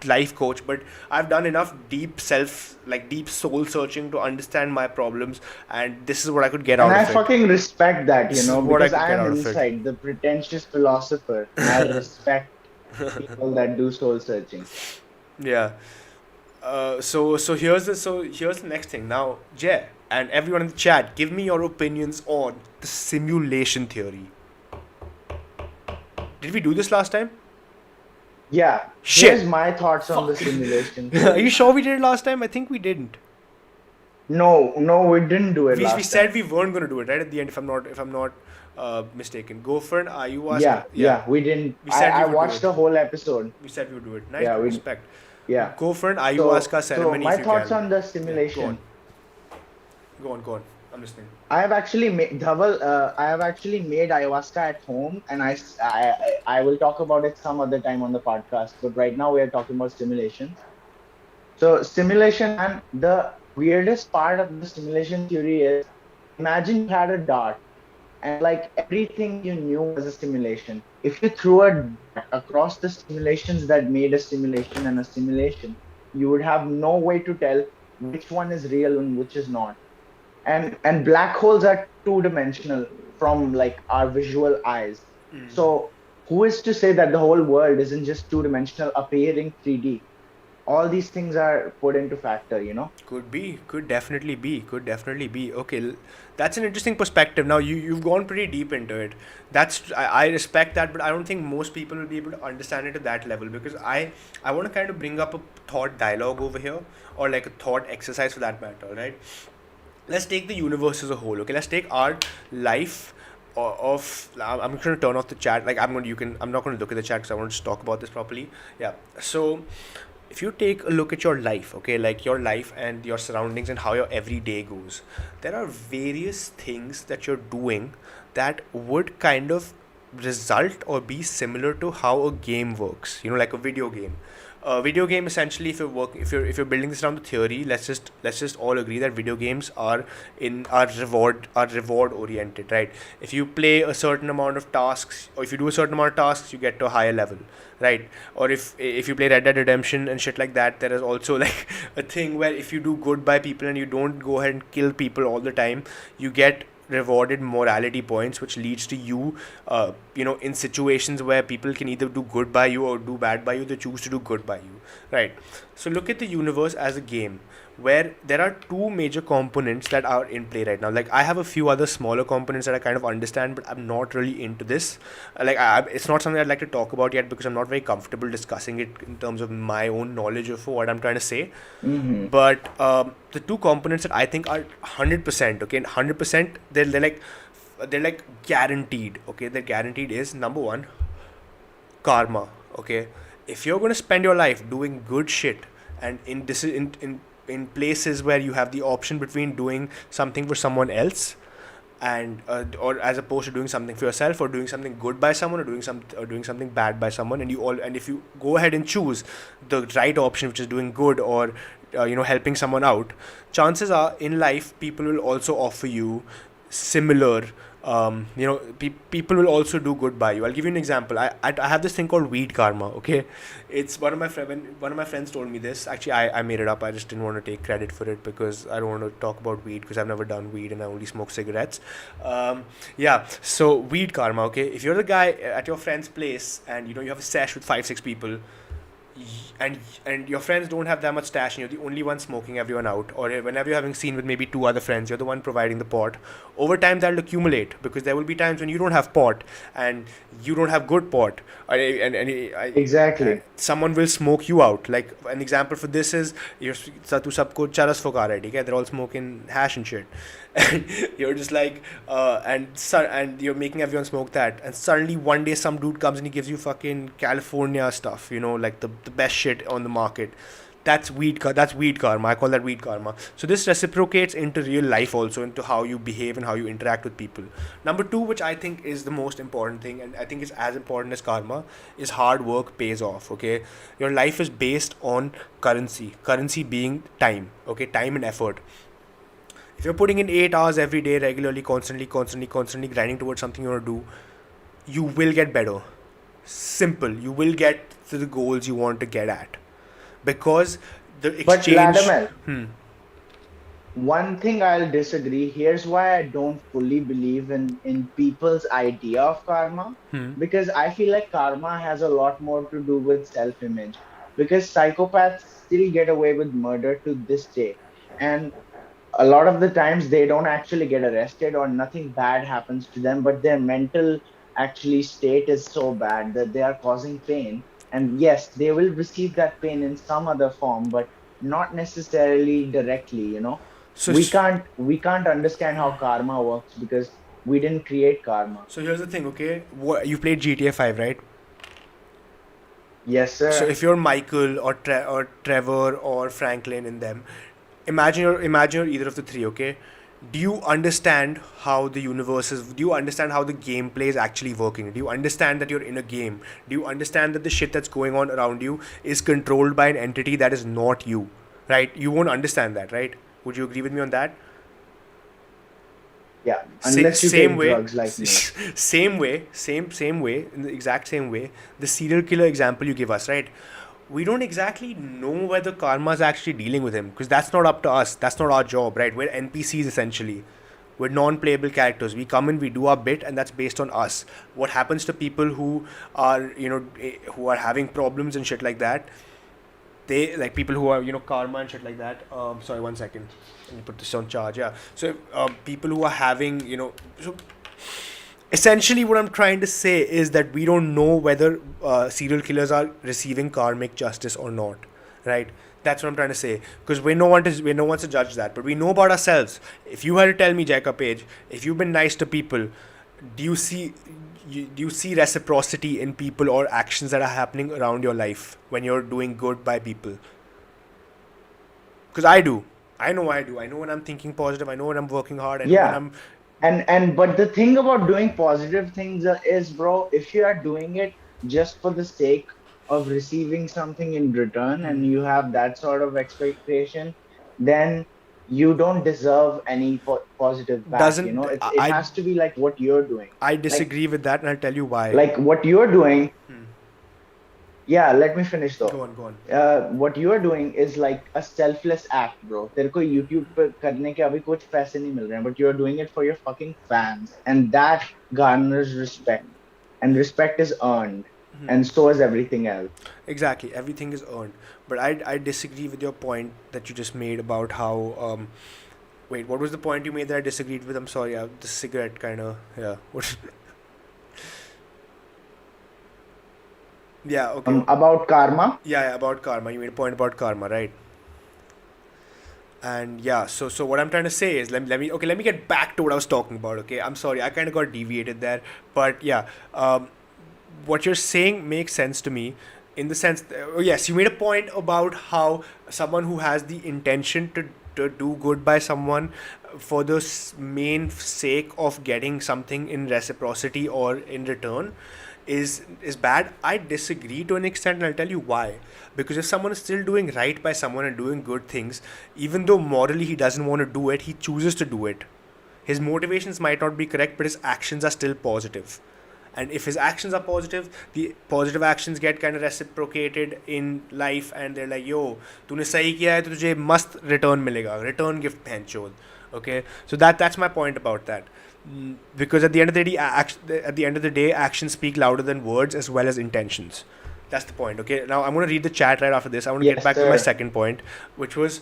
life coach, but I've done enough deep soul searching to understand my problems, and this is what I could get out of it. And I fucking respect that, because I I'm inside the pretentious philosopher. I respect people that do soul searching. Yeah. So here's the next thing. Now, Jay and everyone in the chat, give me your opinions on the simulation theory. Did we do this last time? Yeah. Shit. Here's my thoughts on the simulation Are theory. you sure we did it last time? I think we didn't. No, we didn't do it last We time. said we weren't going to do it right at the end. If I'm not mistaken. Go for an ayahuasca. Yeah, we didn't. I watched the whole episode. We said we would do it. Nice, Yeah, respect. Yeah. Go for an ayahuasca ceremony. So my if you thoughts can. on the simulation. Go on. I'm listening. I have actually made Dhaval, I have actually made ayahuasca at home, and I will talk about it some other time on the podcast. But right now we are talking about stimulations. So stimulation, man, the weirdest part of the stimulation theory is, imagine you had a dart and like everything you knew was a stimulation. If you threw a dart across the stimulations that made a stimulation and a simulation, you would have no way to tell which one is real and which is not. And black holes are two dimensional from like our visual eyes. So who is to say that the whole world isn't just two dimensional appearing 3D? All these things are put into factor. Could be, could definitely be, could definitely be. Okay, that's an interesting perspective. Now you've gone pretty deep into it. I respect that, but I don't think most people will be able to understand it to that level, because I want to kind of bring up a thought dialogue over here, or like a thought exercise for that matter, right? Let's take the universe as a whole. Okay, let's take our life of I'm going to turn off the chat. Like I'm not going to look at the chat because I want to just talk about this properly. Yeah. So if you take a look at your life, okay, like your life and your surroundings and how your everyday goes, there are various things that you're doing that would kind of result or be similar to how a game works, like a video game. A video game, essentially, if you're building this around the theory, let's just all agree that video games are reward oriented, right? If you play a certain amount of tasks, or if you do a certain amount of tasks, you get to a higher level, right? Or if you play Red Dead Redemption and shit like that, there is also like a thing where if you do good by people and you don't go ahead and kill people all the time, you get rewarded morality points, which leads to you, in situations where people can either do good by you or do bad by you, they choose to do good by you, right? So look at the universe as a game where there are two major components that are in play right now. Like, I have a few other smaller components that I kind of understand, but I'm not really into this. It's not something I'd like to talk about yet because I'm not very comfortable discussing it in terms of my own knowledge of what I'm trying to say. Mm-hmm. But the two components that I think are 100%, okay, 100%, they're like guaranteed. Okay, they're guaranteed is number one, karma. Okay, if you're gonna spend your life doing good shit, and in places where you have the option between doing something for someone else, and or as opposed to doing something for yourself, or doing something good by someone, or doing something bad by someone, and if you go ahead and choose the right option, which is doing good, or helping someone out, chances are in life people will also offer you similar, people will also do good by you. I'll give you an example. I have this thing called weed karma. Okay, it's one of my friends told me this. Actually, I made it up. I just didn't want to take credit for it because I don't want to talk about weed because I've never done weed and I only smoke cigarettes. Yeah, so weed karma. Okay, if you're the guy at your friend's place and you have a sesh with 5 6 people, and your friends don't have that much stash and you're the only one smoking everyone out, or whenever you're having scene with maybe two other friends, you're the one providing the pot. Over time that'll accumulate because there will be times when you don't have pot and you don't have good pot, and Exactly. someone will smoke you out. Like, an example for this is, तू सबको चरस फुका रहा है, ठीक है? They're all smoking hash and shit, and you're just like, and you're making everyone smoke that, and suddenly one day some dude comes and he gives you fucking California stuff, like the best shit on the market. That's weed karma. I call that weed karma. So this reciprocates into real life also, into how you behave and how you interact with people. Number two, which I think is the most important thing, and I think is as important as karma, is hard work pays off. Okay, your life is based on currency being time. Okay, time and effort. If you're putting in 8 hours every day, regularly, constantly grinding towards something you want to do, you will get better. Simple. You will get to the goals you want to get at, because the But exchange. Ladamel, one thing I'll disagree. Here's why I don't fully believe in people's idea of karma. Because I feel like karma has a lot more to do with self-image. Because psychopaths still get away with murder to this day. And a lot of the times they don't actually get arrested or nothing bad happens to them, but their mental actually state is so bad that they are causing pain. And yes, they will receive that pain in some other form, but not necessarily directly. So, We can't understand how karma works because we didn't create karma. so here's the thing, okay? You played GTA 5, right? Yes, So sir. if you're Michael or Trevor or Franklin in them, imagine you're either of the three, okay? do you understand how the universe is, do you understand how the gameplay is actually working? Do you understand that you're in a game? Do you understand that the shit that's going on around you is controlled by an entity that is not you? Right? You won't understand that, right? Would you agree with me on that? Yeah, unless you Same take way, drugs like me. same way, in the exact same way. The serial killer example you give us, right? We don't exactly know whether karma is actually dealing with him because that's not up to us. That's not our job, right? We're NPCs essentially. We're non-playable characters. We come in, we do our bit, and that's based on us. What happens to people who are, who are having problems and shit like that? They like people who are karma and shit like that. Sorry, one second. Let me put this on charge. Yeah. So people who are having so essentially what I'm trying to say is that we don't know whether serial killers are receiving karmic justice or not, right? That's what I'm trying to say, because we're no one to judge that, but we know about ourselves. If you had to tell me, Jacob Page, if you've been nice to people, do you see do you see reciprocity in people or actions that are happening around your life when you're doing good by people? Because I do. I know when I'm thinking positive. I know when I'm working hard. I know when Yeah, I'm. and but the thing about doing positive things is, bro, if you are doing it just for the sake of receiving something in return and you have that sort of expectation, then you don't deserve any positive back. Doesn't It has to be like what you're doing. I Like disagree with that, and I'll tell you why. like what you're doing. Yeah, let me finish though. Go on, go on. What you are doing is like a selfless act, bro. तेरे को YouTube पे करने के अभी कुछ पैसे नहीं मिल रहे हैं, but you're doing it for your fucking fans, and that garners respect, and respect is earned, and so is everything else. Exactly, everything is earned. But I disagree with your point that you just made about how. Wait, what was the point you made that I disagreed with? I'm sorry, the cigarette kind of. Yeah. What? Yeah, okay. About karma. Yeah, about karma. You made a point about karma, right? And yeah, so what I'm trying to say is let me get back to what I was talking about. Okay, I'm sorry, I kind of got deviated there, but yeah, what you're saying makes sense to me in the sense oh, yes, you made a point about how someone who has the intention to do good by someone for the main sake of getting something in reciprocity or in return is bad. I disagree to an extent, and I'll tell you why. Because if someone is still doing right by someone and doing good things, even though morally he doesn't want to do it, he chooses to do it. His motivations might not be correct, but his actions are still positive. And if his actions are positive, the positive actions get kind of reciprocated in life, and they're like, yo, तूने सही किया है तो तुझे मस्त return मिलेगा, return gift पहनचोद. Okay, so that's my point about that. Because at the end of the day, actions speak louder than words as well as intentions. That's the point. Okay, now I'm going to read the chat right after this. I want to get Yes, back to my sir. second point, which was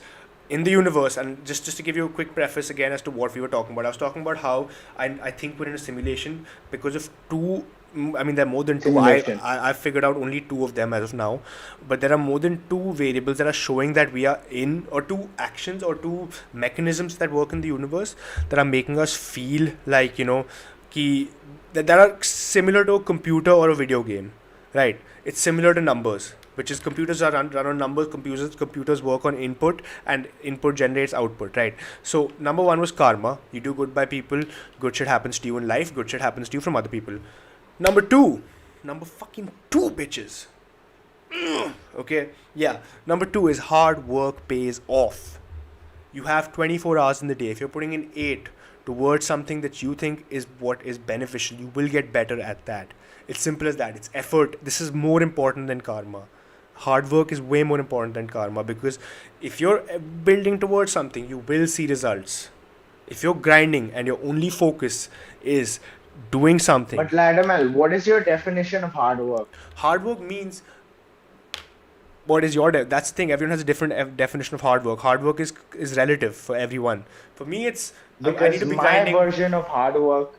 in the universe. And just to give you a quick preface again as to what we were talking about, I was talking about how I think we're in a simulation because of two. I mean, there are more than two. Simulation. I've figured out only two of them as of now, but there are more than two variables that are showing that we are in, or two actions or two mechanisms that work in the universe that are making us feel like that are similar to a computer or a video game, right? It's similar to numbers, which is computers are run on numbers. Computers work on input, and input generates output, right? So number one was karma. You do good by people, good shit happens to you in life, good shit happens to you from other people. Number fucking two, bitches. Okay, yeah. Number two is hard work pays off. You have 24 hours in the day. If you're putting in 8 towards something that you think is what is beneficial, you will get better at that. It's simple as that. It's effort. This is more important than karma. Hard work is way more important than karma, because if you're building towards something, you will see results. If you're grinding and your only focus is doing something, But Ladamal, what is your definition of hard work? hard work means what is your that's the thing. Everyone has a different definition of hard work. Hard work is relative for everyone. For me, it's I need Because to be my grinding. version of hard work,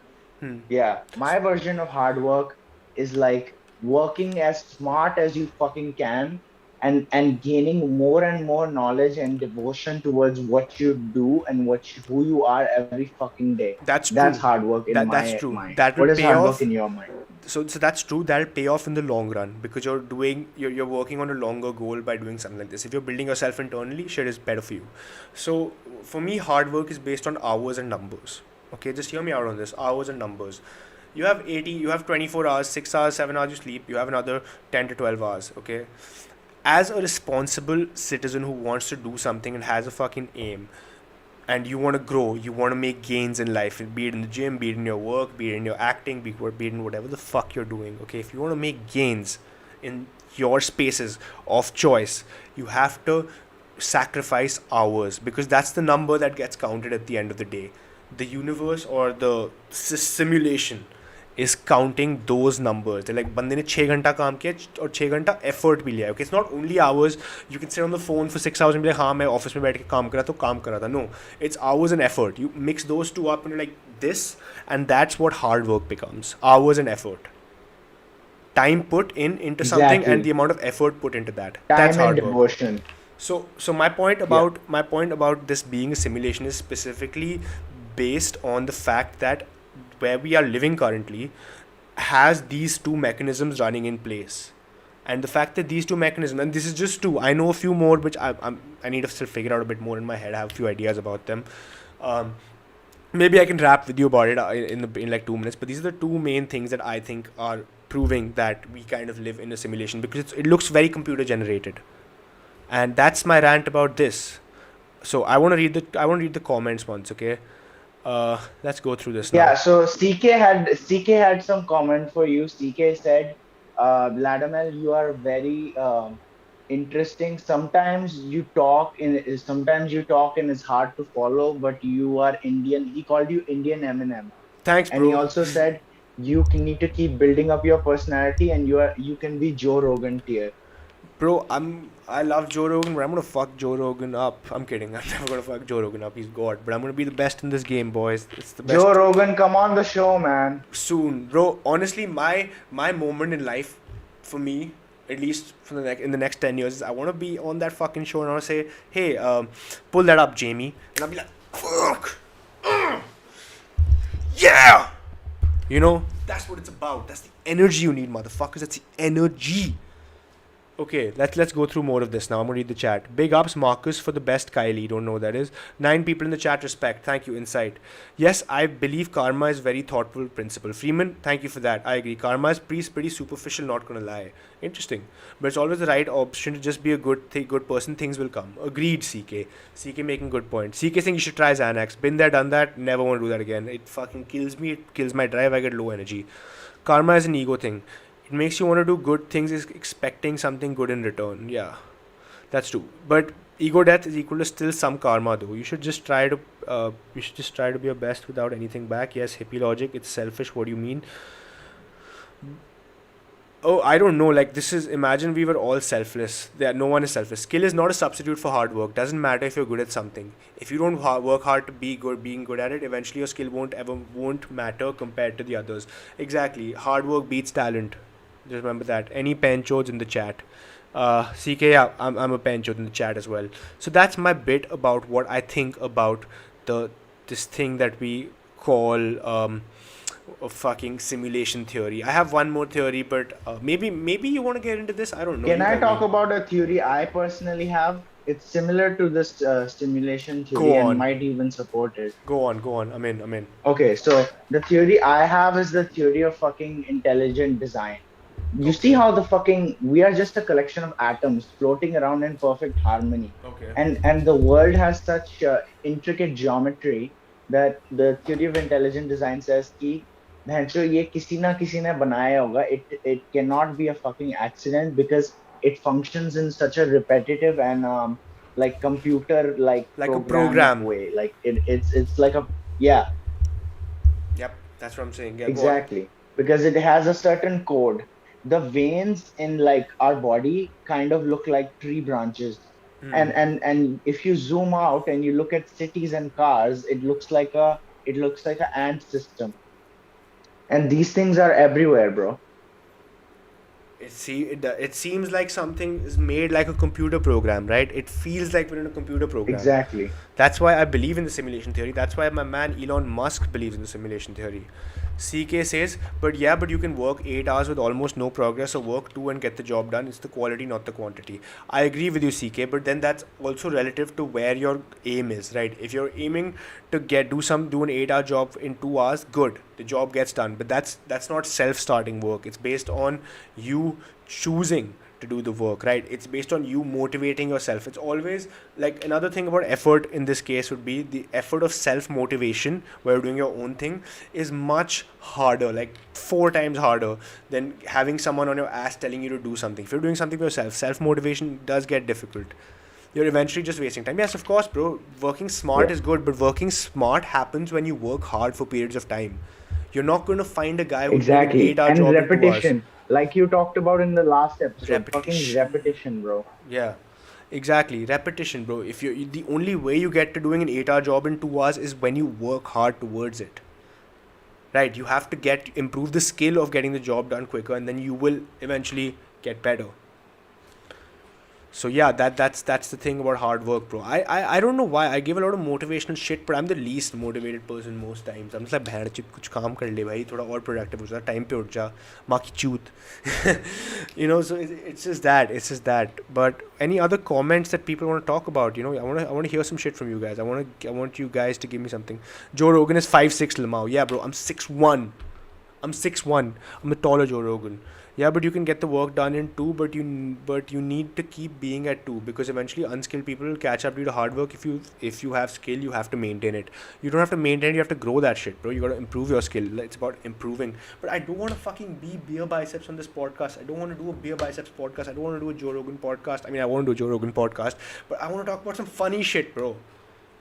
yeah, my version of hard work is like working as smart as you fucking can, and gaining more and more knowledge and devotion towards what you do and who you are every fucking day. That's That's true. hard work in That's my true. mind. That will What is pay hard work off. in your mind? so that's true. That'll pay off in the long run because you're working on a longer goal by doing something like this. If you're building yourself internally, shit is better for you. So for me, hard work is based on hours and numbers. Okay, just hear me out on this. Hours and numbers. You have 24 hours, 6 hours, 7 hours you sleep. You have another 10 to 12 hours. Okay, as a responsible citizen who wants to do something and has a fucking aim, and you want to grow, you want to make gains in life, be it in the gym, be it in your work, be it in your acting, be it in whatever the fuck you're doing. Okay, if you want to make gains in your spaces of choice, you have to sacrifice hours, because that's the number that gets counted at the end of the day. The universe or the simulation is counting those numbers. They're like, बंदे ने 6 घंटा काम किया और 6 घंटा effort भी लिया है. Okay, it's not only hours. You can sit on the phone for 6 hours and be like, हाँ मैं ऑफिस में बैठ के काम करा तो काम करा था. No, it's hours and effort. You mix those two up and you're like this, and that's what hard work becomes. Hours and effort. Time put in into something and Exactly. the amount of effort put into that. That's Time and hard work. devotion. So my point Yeah. about this being a simulation is specifically based on the fact that where we are living currently has these two mechanisms running in place, and the fact that these two mechanisms, and this is just two, I know a few more which I need to still figure out a bit more in my head. I have a few ideas about them. um, Maybe I can rap with you about it in like 2 minutes, but these are the two main things that I think are proving that we kind of live in a simulation, because it looks very computer generated. And that's my rant about this. So I want to read the comments once. Okay, let's go through this Yeah, now. so CK had some comment for you. CK said, Vladimir, you are very interesting. Sometimes you talk and it's hard to follow, but you are Indian. He called you Indian Eminem. Thanks, And he bro. also said need to keep building up your personality, and you can be Joe Rogan tier. Bro, I love Joe Rogan, but I'm gonna fuck Joe Rogan up. I'm kidding. I'm never gonna fuck Joe Rogan up. He's God. But I'm gonna be the best in this game, boys. It's the Joe best Rogan, come on the show, man. soon, bro. Honestly, my moment in life, for me, at least for in the next 10 years, is I wanna be on that fucking show and I wanna say, hey, pull that up, Jamie, and I'll be like, fuck, yeah. You know, that's what it's about. That's the energy you need, motherfuckers. That's the energy. Okay, let's go through more of this now. I'm gonna read the chat. Big ups, Marcus, for the best Kylie. Don't know who that is. 9 people in the chat. Respect. Thank you. Insight. Yes, I believe karma is very thoughtful principle. Freeman, thank you for that. I agree. Karma is pretty superficial. Not gonna lie. Interesting, but it's always the right option to just be a good person. Things will come. Agreed. CK. CK making good point. CK saying you should try Xanax. Been there, done that. Never want to do that again. It fucking kills me. It kills my drive. I get low energy. Karma is an ego thing. It makes you want to do good things is expecting something good in return. Yeah, that's true. But ego death is equal to still some karma though. You should just try to be your best without anything back. Yes, hippie logic. It's selfish. What do you mean? Oh, I don't know. Like this is, imagine we were all selfless. No one is selfless. Skill is not a substitute for hard work. Doesn't matter if you're good at something. If you don't work hard to be good, being good at it, eventually your skill won't matter compared to the others. Exactly. Hard work beats talent. Just remember that. Any penchos in the chat. CK, yeah, I'm a penchod in the chat as well. So that's my bit about what I think about this thing that we call a fucking simulation theory. I have one more theory, but maybe you want to get into this. I don't know. Can You I tell talk me. about a theory I personally have? It's similar to this stimulation theory Go and on. might even support it. Go on. Go on. I'm in. I'm in. Okay, so the theory I have is the theory of fucking intelligent design. You see Okay. how we are just a collection of atoms floating around in perfect harmony, Okay. and the world has such intricate geometry that the theory of intelligent design says कि भैंसो ये किसी ने बनाया होगा. It cannot be a fucking accident because it functions in such a repetitive and like computer like Like a programmed program. way. Like it's like a, yeah. Yep. That's what I'm saying. Yeah. Go on. Exactly, because it has a certain code. The veins in like our body kind of look like tree branches. And if you zoom out and you look at cities and cars, it looks like a ant system. And these things are everywhere, bro. It seems like something is made like a computer program, right? It feels like we're in a computer program. Exactly. That's why I believe in the simulation theory. That's why my man Elon Musk believes in the simulation theory. CK says, but yeah, but you can work 8 hours with almost no progress, or work 2 and get the job done. It's the quality, not the quantity. I agree with you, CK, but then that's also relative to where your aim is, right? If you're aiming to do an 8-hour job in 2 hours, good. The job gets done. But that's not self-starting work. It's based on you choosing to do the work, right? It's based on you motivating yourself. It's always like, another thing about effort in this case would be the effort of self motivation, where you're doing your own thing, is much harder, like 4 times harder than having someone on your ass telling you to do something. If you're doing something for yourself, self motivation does get difficult. You're eventually just wasting time. Yes, of course, bro, working smart Yeah, is good, but working smart happens when you work hard for periods of time. You're not going to find a guy who's doing an exactly. 8 hour And job in 2 hours. repetition, like you talked about in the last episode, fucking Repetition. repetition, bro. Yeah, exactly. Repetition, bro. If you The only way you get to doing an 8-hour job in 2 hours is when you work hard towards it. Right? You have to improve the skill of getting the job done quicker, and then you will eventually get better. So yeah, that's the thing about hard work, bro. I don't know why I give a lot of motivational shit, but I'm the least motivated person most times. I'm just like, बहन चुप कुछ काम कर ले भाई, थोड़ा और productive हो जा, time पे उठ जा, माँ की चूत. So it's just that. But any other comments that people want to talk about? I want to hear some shit from you guys. I want you guys to give me something. Joe Rogan is 5'6" Lamau. Yeah, bro, I'm 6'1". I'm 6'1". I'm the taller Joe Rogan. Yeah, but you can get the work done in two, but you need to keep being at two, because eventually unskilled people will catch up due to hard work. If you have skill, you have to maintain it. You don't have to maintain it, you have to grow that shit, bro. You gotta improve your skill. It's about improving. But I don't want to fucking be beer biceps on this podcast. I don't want to do a beer biceps podcast. I don't want to do a Joe Rogan podcast. I mean, I want to do a Joe Rogan podcast, but I want to talk about some funny shit, bro.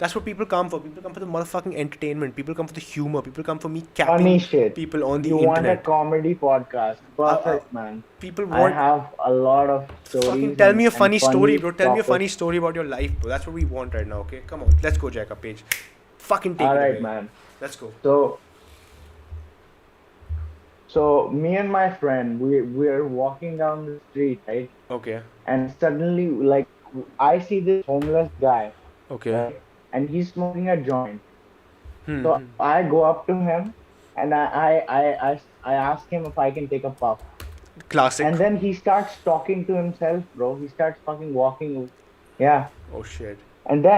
That's what people come for. People come for the motherfucking entertainment. People come for the humor. People come for me Funny capping shit. people on You the want a internet. comedy podcast? Perfect, man. People I want have a lot of Fucking stories tell me a and funny story, funny bro. Tell me a funny topics. story about your life, bro. That's what we want right now, okay? Come on, let's go, Jack, page. Fucking take All it right, away. man. Let's go. So, so me and my friend, we're walking down the street, right? Okay. And suddenly, like, I see this homeless guy, Okay. right? And he's smoking a joint. So Hmm. I go up to him and I ask him if I can take a puff. Classic. And then he starts talking to himself, bro. He starts fucking walking. Yeah. Oh shit. And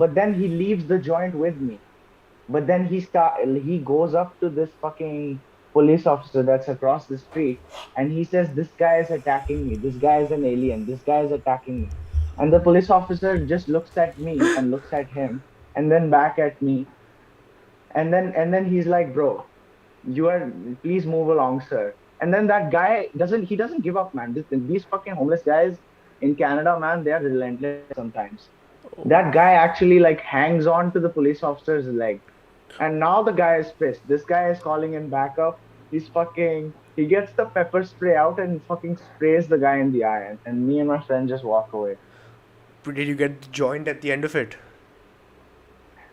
but then he leaves the joint with me. But then he goes up to this fucking police officer that's across the street, and he says, "This guy is attacking me. This guy is an alien. This guy is attacking me." And the police officer just looks at me and looks at him, and then back at me, and then he's like, "Bro, you are please move along, sir." And then that guy doesn't give up, man. These fucking homeless guys in Canada, man, they are relentless sometimes. That guy actually like hangs on to the police officer's leg, and now the guy is pissed. This guy is calling in backup. He gets the pepper spray out and fucking sprays the guy in the eye, and me and my friend just walk away. But did you get the joint at the end of it?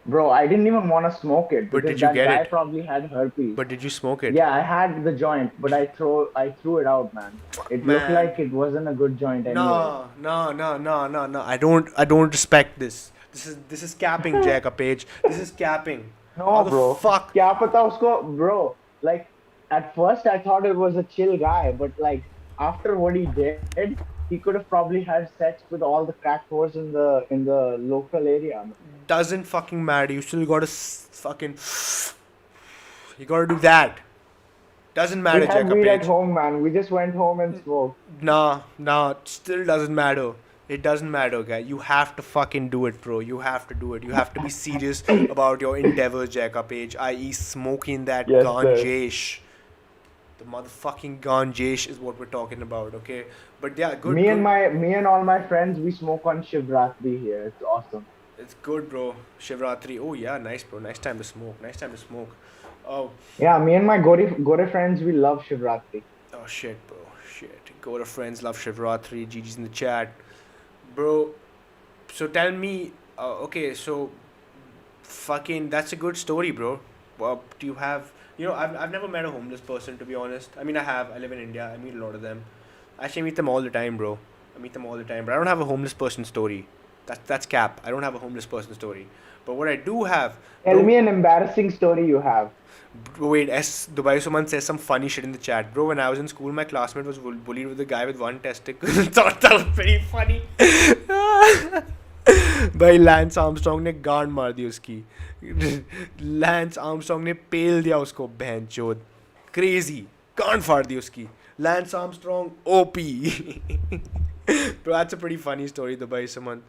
Bro, I didn't even want to smoke it But because did you that get guy it? probably had herpes. But did you smoke it? Yeah, I had the joint, but I threw it out, man. It looked Man. like it wasn't a good joint anyways. No, no, no, no, no, no. I don't respect this. This is capping, Jack, page. This is capping. How No, the bro. fuck? क्या पता उसको, bro. Like at first I thought it was a chill guy, but like after what he did, he could have probably had sex with all the crack whores in the local area, man. Doesn't fucking matter. You still gotta fucking. You gotta do that. Doesn't We matter, had Jack, weed at page. home, man. We just went home and smoked. Nah, nah, still doesn't matter. It doesn't matter, guy. You have to fucking do it, bro. You have to do it. You have to be serious about your endeavors, Jack, page, i.e., smoking that Yes, sir. ganjesh. The motherfucking ganjesh is what we're talking about, okay? But yeah, good, Me and good. me and all my friends, we smoke on Shivratri here. It's awesome. It's good, bro. Shivratri. Oh, yeah, nice, bro. Nice time to smoke. Nice time to smoke. Oh, Yeah, me and my Gore friends, we love Shivratri. oh, shit, bro. Shit. Go to friends, love Shivratri. GG's in the chat. Bro, so tell me, okay, so fucking, that's a good story, bro. Do you have, I've never met a homeless person, to be honest. I mean, I have. I live in India. I meet a lot of them. Actually, I meet them all the time, bro. I meet them all the time, but I don't have a homeless person story. That's cap. I don't have a homeless person story. But what I do have, Tell bro. me an embarrassing story you have. Bro, wait, S. Dubai Suman says some funny shit in the chat. Bro, when I was in school, my classmate was bullied with a guy with one testicle. Thought that was pretty funny. भाई lens Armstrong ने गांड मार दी उसकी. Lens Armstrong ने पेल दिया उसको बहनचोद. Crazy. गांड फाड़ दी उसकी. Lens Armstrong OP. Bro, that's a pretty funny story, Dubai Suman.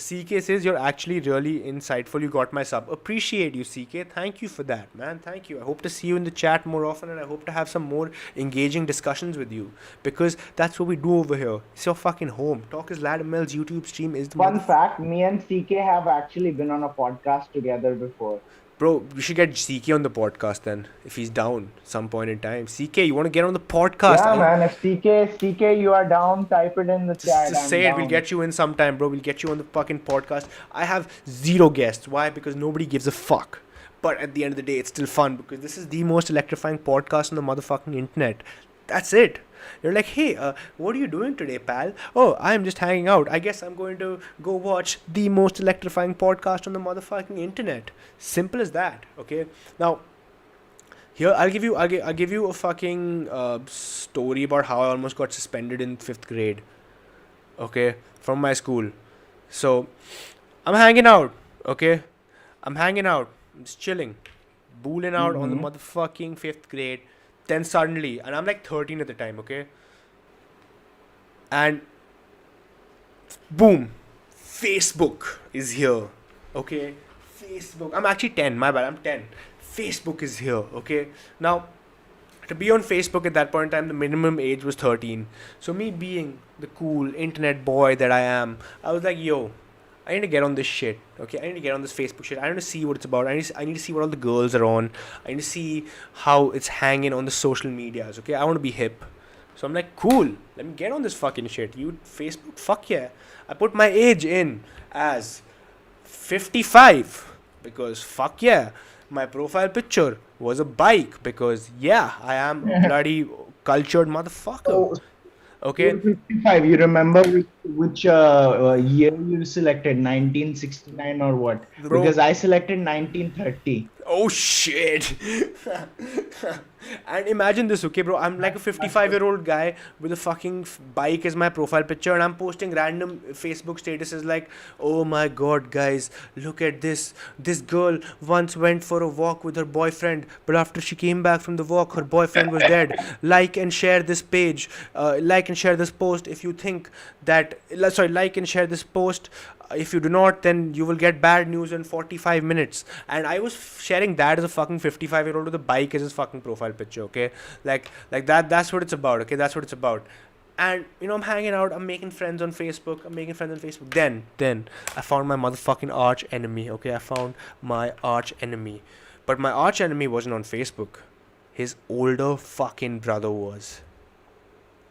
CK says you're actually really insightful. You got my sub. Appreciate you, CK. Thank you for that, man. Thank you. I hope to see you in the chat more often, and I hope to have some more engaging discussions with you, because that's what we do over here. It's your fucking home. Talk is Lad Mel's YouTube stream is the Fun fact, me and CK have actually been on a podcast together before. Bro, we should get CK on the podcast then, if he's down some point in time. CK, you want to get on the podcast? Yeah, man. If CK, you are down, type it in the chat. Just say it. We'll get you in sometime, bro. We'll get you on the fucking podcast. I have 0 guests. Why? Because nobody gives a fuck. But at the end of the day, it's still fun because this is the most electrifying podcast on the motherfucking internet. That's it. You're like, hey, what are you doing today, pal? Oh, I'm just hanging out. I guess I'm going to go watch the most electrifying podcast on the motherfucking internet. Simple as that. Okay. Now, here I'll give you a fucking story about how I almost got suspended in 5th grade. Okay, from my school. So, I'm hanging out. Okay, I'm hanging out. I'm just chilling, booling out on the motherfucking 5th grade. Then suddenly, and I'm like 13 at the time, okay? And boom, Facebook is here, okay? Facebook. I'm actually 10, my bad, I'm 10. Facebook is here, okay? Now, to be on Facebook at that point in time, the minimum age was 13. So me being the cool internet boy that I am, I was like, yo, I need to get on this shit, okay? I need to get on this Facebook shit. I need to see what it's about. I need to see what all the girls are on. I need to see how it's hanging on the social medias, okay? I want to be hip. So I'm like, cool, let me get on this fucking shit. You, Facebook, fuck yeah. I put my age in as 55 because fuck yeah. My profile picture was a bike because yeah, I am a bloody cultured motherfucker. Oh, Okay? you're 55. You remember which year you selected? 1969 or what? Bro. Because I selected 1930. Oh shit. And imagine this, okay, bro? I'm like a 55-year-old guy with a fucking bike as my profile picture, and I'm posting random Facebook statuses like, oh my god, guys, look at this. This girl once went for a walk with her boyfriend, but after she came back from the walk, her boyfriend was dead. Like and share this page. Like and share this post if you think that. Sorry, like and share this post. If you do not, then you will get bad news in 45 minutes. And I was sharing that as a fucking 55-year-old with a bike as his fucking profile picture, okay? Like that's what it's about, okay? That's what it's about. And, you know, I'm hanging out, I'm making friends on Facebook, Then, I found my motherfucking arch enemy, okay? I found my arch enemy. But my arch enemy wasn't on Facebook. His older fucking brother was.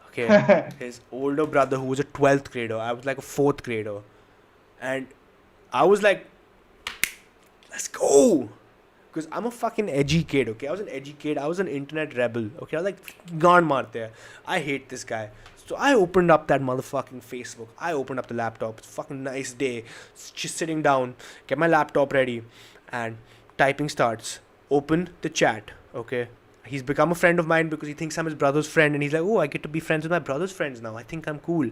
Okay? His older brother who was a 12th grader. I was like a 4th grader. And I was like, let's go. Because I'm a fucking edgy kid, okay? I was an edgy kid. I was an internet rebel, okay? I was like, gaan marte hai. I hate this guy. So I opened up that motherfucking Facebook. I opened up the laptop. It's a fucking nice day. Just sitting down, get my laptop ready, and typing starts. Open the chat, okay? He's become a friend of mine because he thinks I'm his brother's friend. And he's like, oh, I get to be friends with my brother's friends now. I think I'm cool.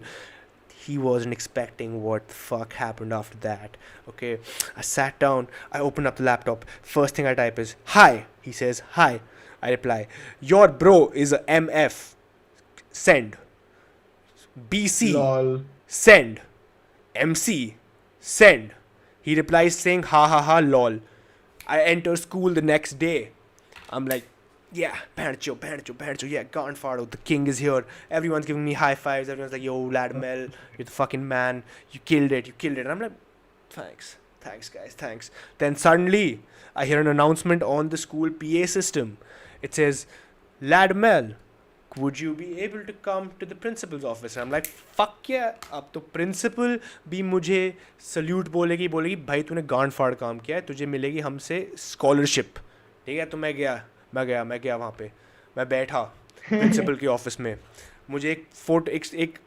He wasn't expecting what the fuck happened after that. Okay, I sat down, I opened up the laptop. First thing I type is, hi. He says, hi. I reply, your bro is a MF. Send. BC. Lol. Send. MC. Send. He replies saying, ha ha ha, lol. I enter school the next day. I'm like, yeah, Pancho, yeah, Gonfaro, the king is here. Everyone's giving me high fives. Everyone's like, yo, Ladmel, you're the fucking man. You killed it. And I'm like, thanks, guys, thanks. Then suddenly, I hear an announcement on the school PA system. It says, Ladmel, would you be able to come to the principal's office? And I'm like, fuck yeah, अब तो principal भी मुझे salute बोलेगी, भाई तूने गांड फाड़ काम किया है, तुझे मिलेगी हमसे scholarship. ठीक है, तो मैं गया वहाँ पे, मैं बैठा प्रिंसिपल के ऑफिस में. मुझे एक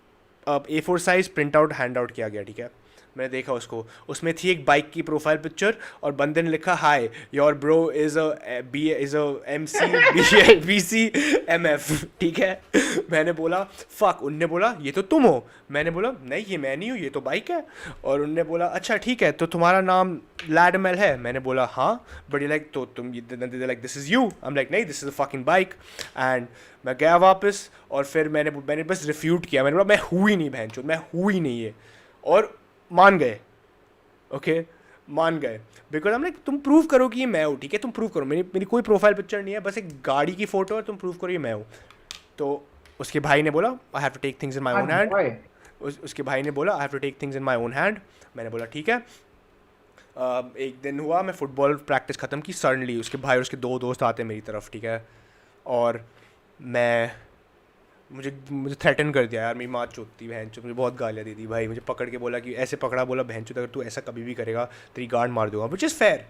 A4 size print out hand out किया गया, ठीक है. मैंने देखा उसको, उसमें थी एक बाइक की प्रोफाइल पिक्चर और बंदे ने लिखा hi your bro is a M C B C M F, ठीक है। मैंने बोला फक, उनने बोला ये तो तुम हो, मैंने बोला नहीं ये मैं नहीं हूँ, ये तो बाइक है। और उनने बोला अच्छा ठीक है तो तुम्हारा नाम लैडमेल है, मैंने बोला हाँ, बट ये लाइक तो तुम like this is you, I am like नहीं this is a fucking bike. And मैं गया वापस और फिर मैंने बस रिफ्यूट किया, मैंने बोला मैं हूँ ही नहीं बहनचोद, मैं हूँ ही नहीं ये। और मान गए, ओके मान गए, बिकॉज हम लाइक तुम प्रूव करो कि ये मैं हूँ, ठीक है तुम प्रूव करो, मेरी मेरी कोई प्रोफाइल पिक्चर नहीं है, बस एक गाड़ी की फ़ोटो है, तुम प्रूव करो ये मैं हूँ। तो उसके भाई ने बोला I have to take things in my own Smart hand, boy. उसके भाई ने बोला I have to take things in my own hand, मैंने बोला ठीक है। एक दिन हुआ मैं फुटबॉल प्रैक्टिस ख़त्म की, सडनली उसके भाई और उसके दो दोस्त आते मेरी तरफ, ठीक है। और मैं मुझे मुझे थ्रेटन कर दिया यार, मेरी माँ चोती बहन चो, मुझे बहुत गालियाँ दी थी भाई, मुझे पकड़ के बोला कि ऐसे पकड़ा, बोला बहन चो अगर तू ऐसा कभी भी करेगा तेरी गांड मार दूंगा, which is fair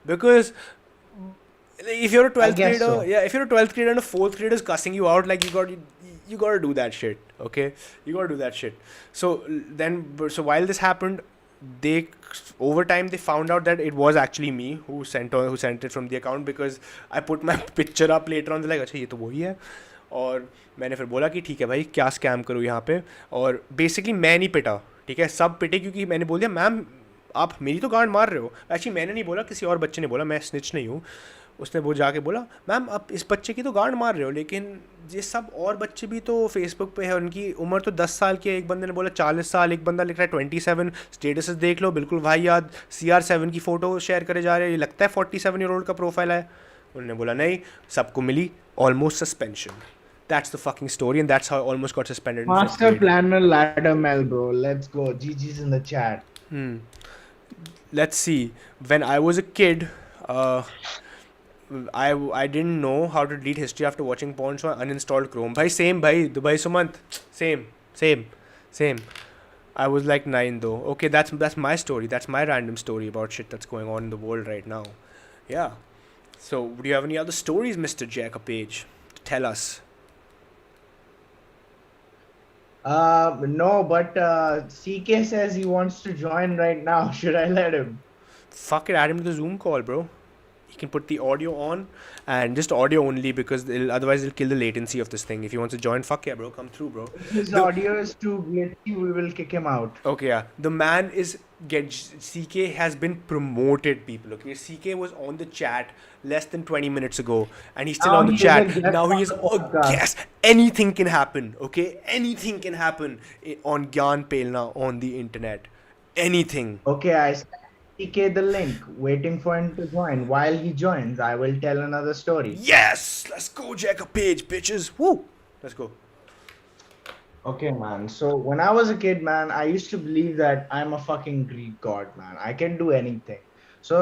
because if you're a I 12th guess grader, so. yeah, if you're a 12th grader and a 4th grader is cussing you out, like you got to do that shit, okay, you got to do that shit. So then so while this happened, they over time they found out that it was actually me who sent it from the account, because I put my picture up later on, they're like अच्छा ये तो वही है। और मैंने फिर बोला कि ठीक है भाई क्या स्कैम करूँ यहाँ पे, और बेसिकली मैं नहीं पिटा, ठीक है सब पिटे, क्योंकि मैंने बोल दिया मैम आप मेरी तो गांड मार रहे हो, एक्चुअली मैंने नहीं बोला किसी और बच्चे ने बोला, मैं स्निच नहीं हूँ। उसने वो जाके बोला मैम आप इस बच्चे की तो गांड मार रहे हो, लेकिन ये सब और बच्चे भी तो फेसबुक पे है, उनकी उम्र तो 10 साल की है, एक बंदे ने बोला 40 साल, एक बंदा लिख रहा है 27, स्टेटस देख लो बिल्कुल भाई याद CR7 की फ़ोटो शेयर करे जा रहे हैं, ये लगता है 47-year-old का प्रोफाइल है। उन्होंने बोला नहीं, सबको मिली almost suspension, that's the fucking story and that's how I almost got suspended in 5th Master grade. planner ladder Mel, bro. Let's go. GG's in the chat. Let's see, when I was a kid, uh, I didn't know how to delete history after watching porn, so I uninstalled Chrome. Bhai, same, bhai. Dubai Sumant. Same. I was like 9 though. Okay, that's my story. That's my random story about shit that's going on in the world right now. Yeah. So, do you have any other stories, Mr. Jacob Page, to tell us? No, but CK says he wants to join right now. Should I let him? Fuck it, add him to the Zoom call, bro. He can put the audio on and just audio only, because otherwise it'll kill the latency of this thing. If he wants to join, fuck yeah, bro, come through, bro. If his The- audio is too glitchy, we will kick him out. Okay, yeah. The man is CK has been promoted, people. Okay, CK was on the chat less than 20 minutes ago, and he's still Now on the he is a chat. guest Now he on is the a podcast. guest. Anything can happen. Okay, anything can happen on Gyaan Pelna on the internet. Anything. Okay, I sent CK the link, waiting for him to join. While he joins, I will tell another story. Yes, let's go, Jacob Page, bitches. Woo, let's go. Okay, man. So when I was a kid, man, I used to believe that I'm a fucking Greek god, man. I can do anything. So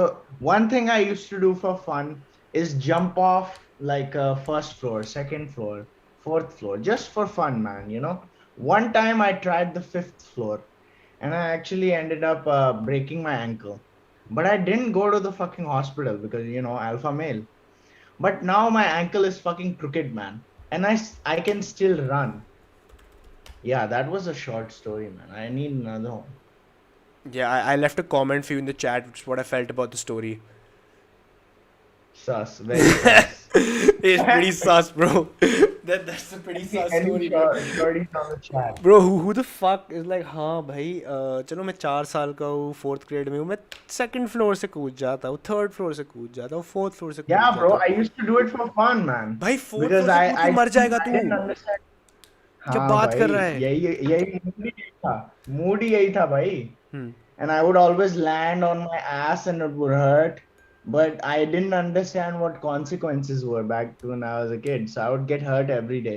one thing I used to do for fun is jump off like first floor, second floor, fourth floor, just for fun, man. You know. One time I tried the fifth floor, and I actually ended up breaking my ankle. But I didn't go to the fucking hospital because alpha male. But now my ankle is fucking crooked, man, and I can still run. Yeah, that was a short story, man. I need another one. Yeah, I left a comment for you in the chat, which is what I felt about the story. Sus, very sus. It's pretty sus, bro. That's a pretty sus story, bro. Shorties on the chat. Bro, who the fuck is like, हाँ भाई चलो मैं 4 साल का हूँ, 4th grade में हूँ, मैं 2nd floor से कूद जाता हूँ, 3rd floor से कूद जाता हूँ, 4th floor से कूद Yeah, जाता bro, हूँ। I used to do it for fun, man. भाई 4th Because floor से कूद के मर जाएगा I तू। didn't understand. क्या हाँ बात कर भाई, रहा है? यही mood ही यही था भाई. And I would always land on my ass and it would hurt. But I didn't understand what consequences were back when I was a kid. So I would get hurt every day.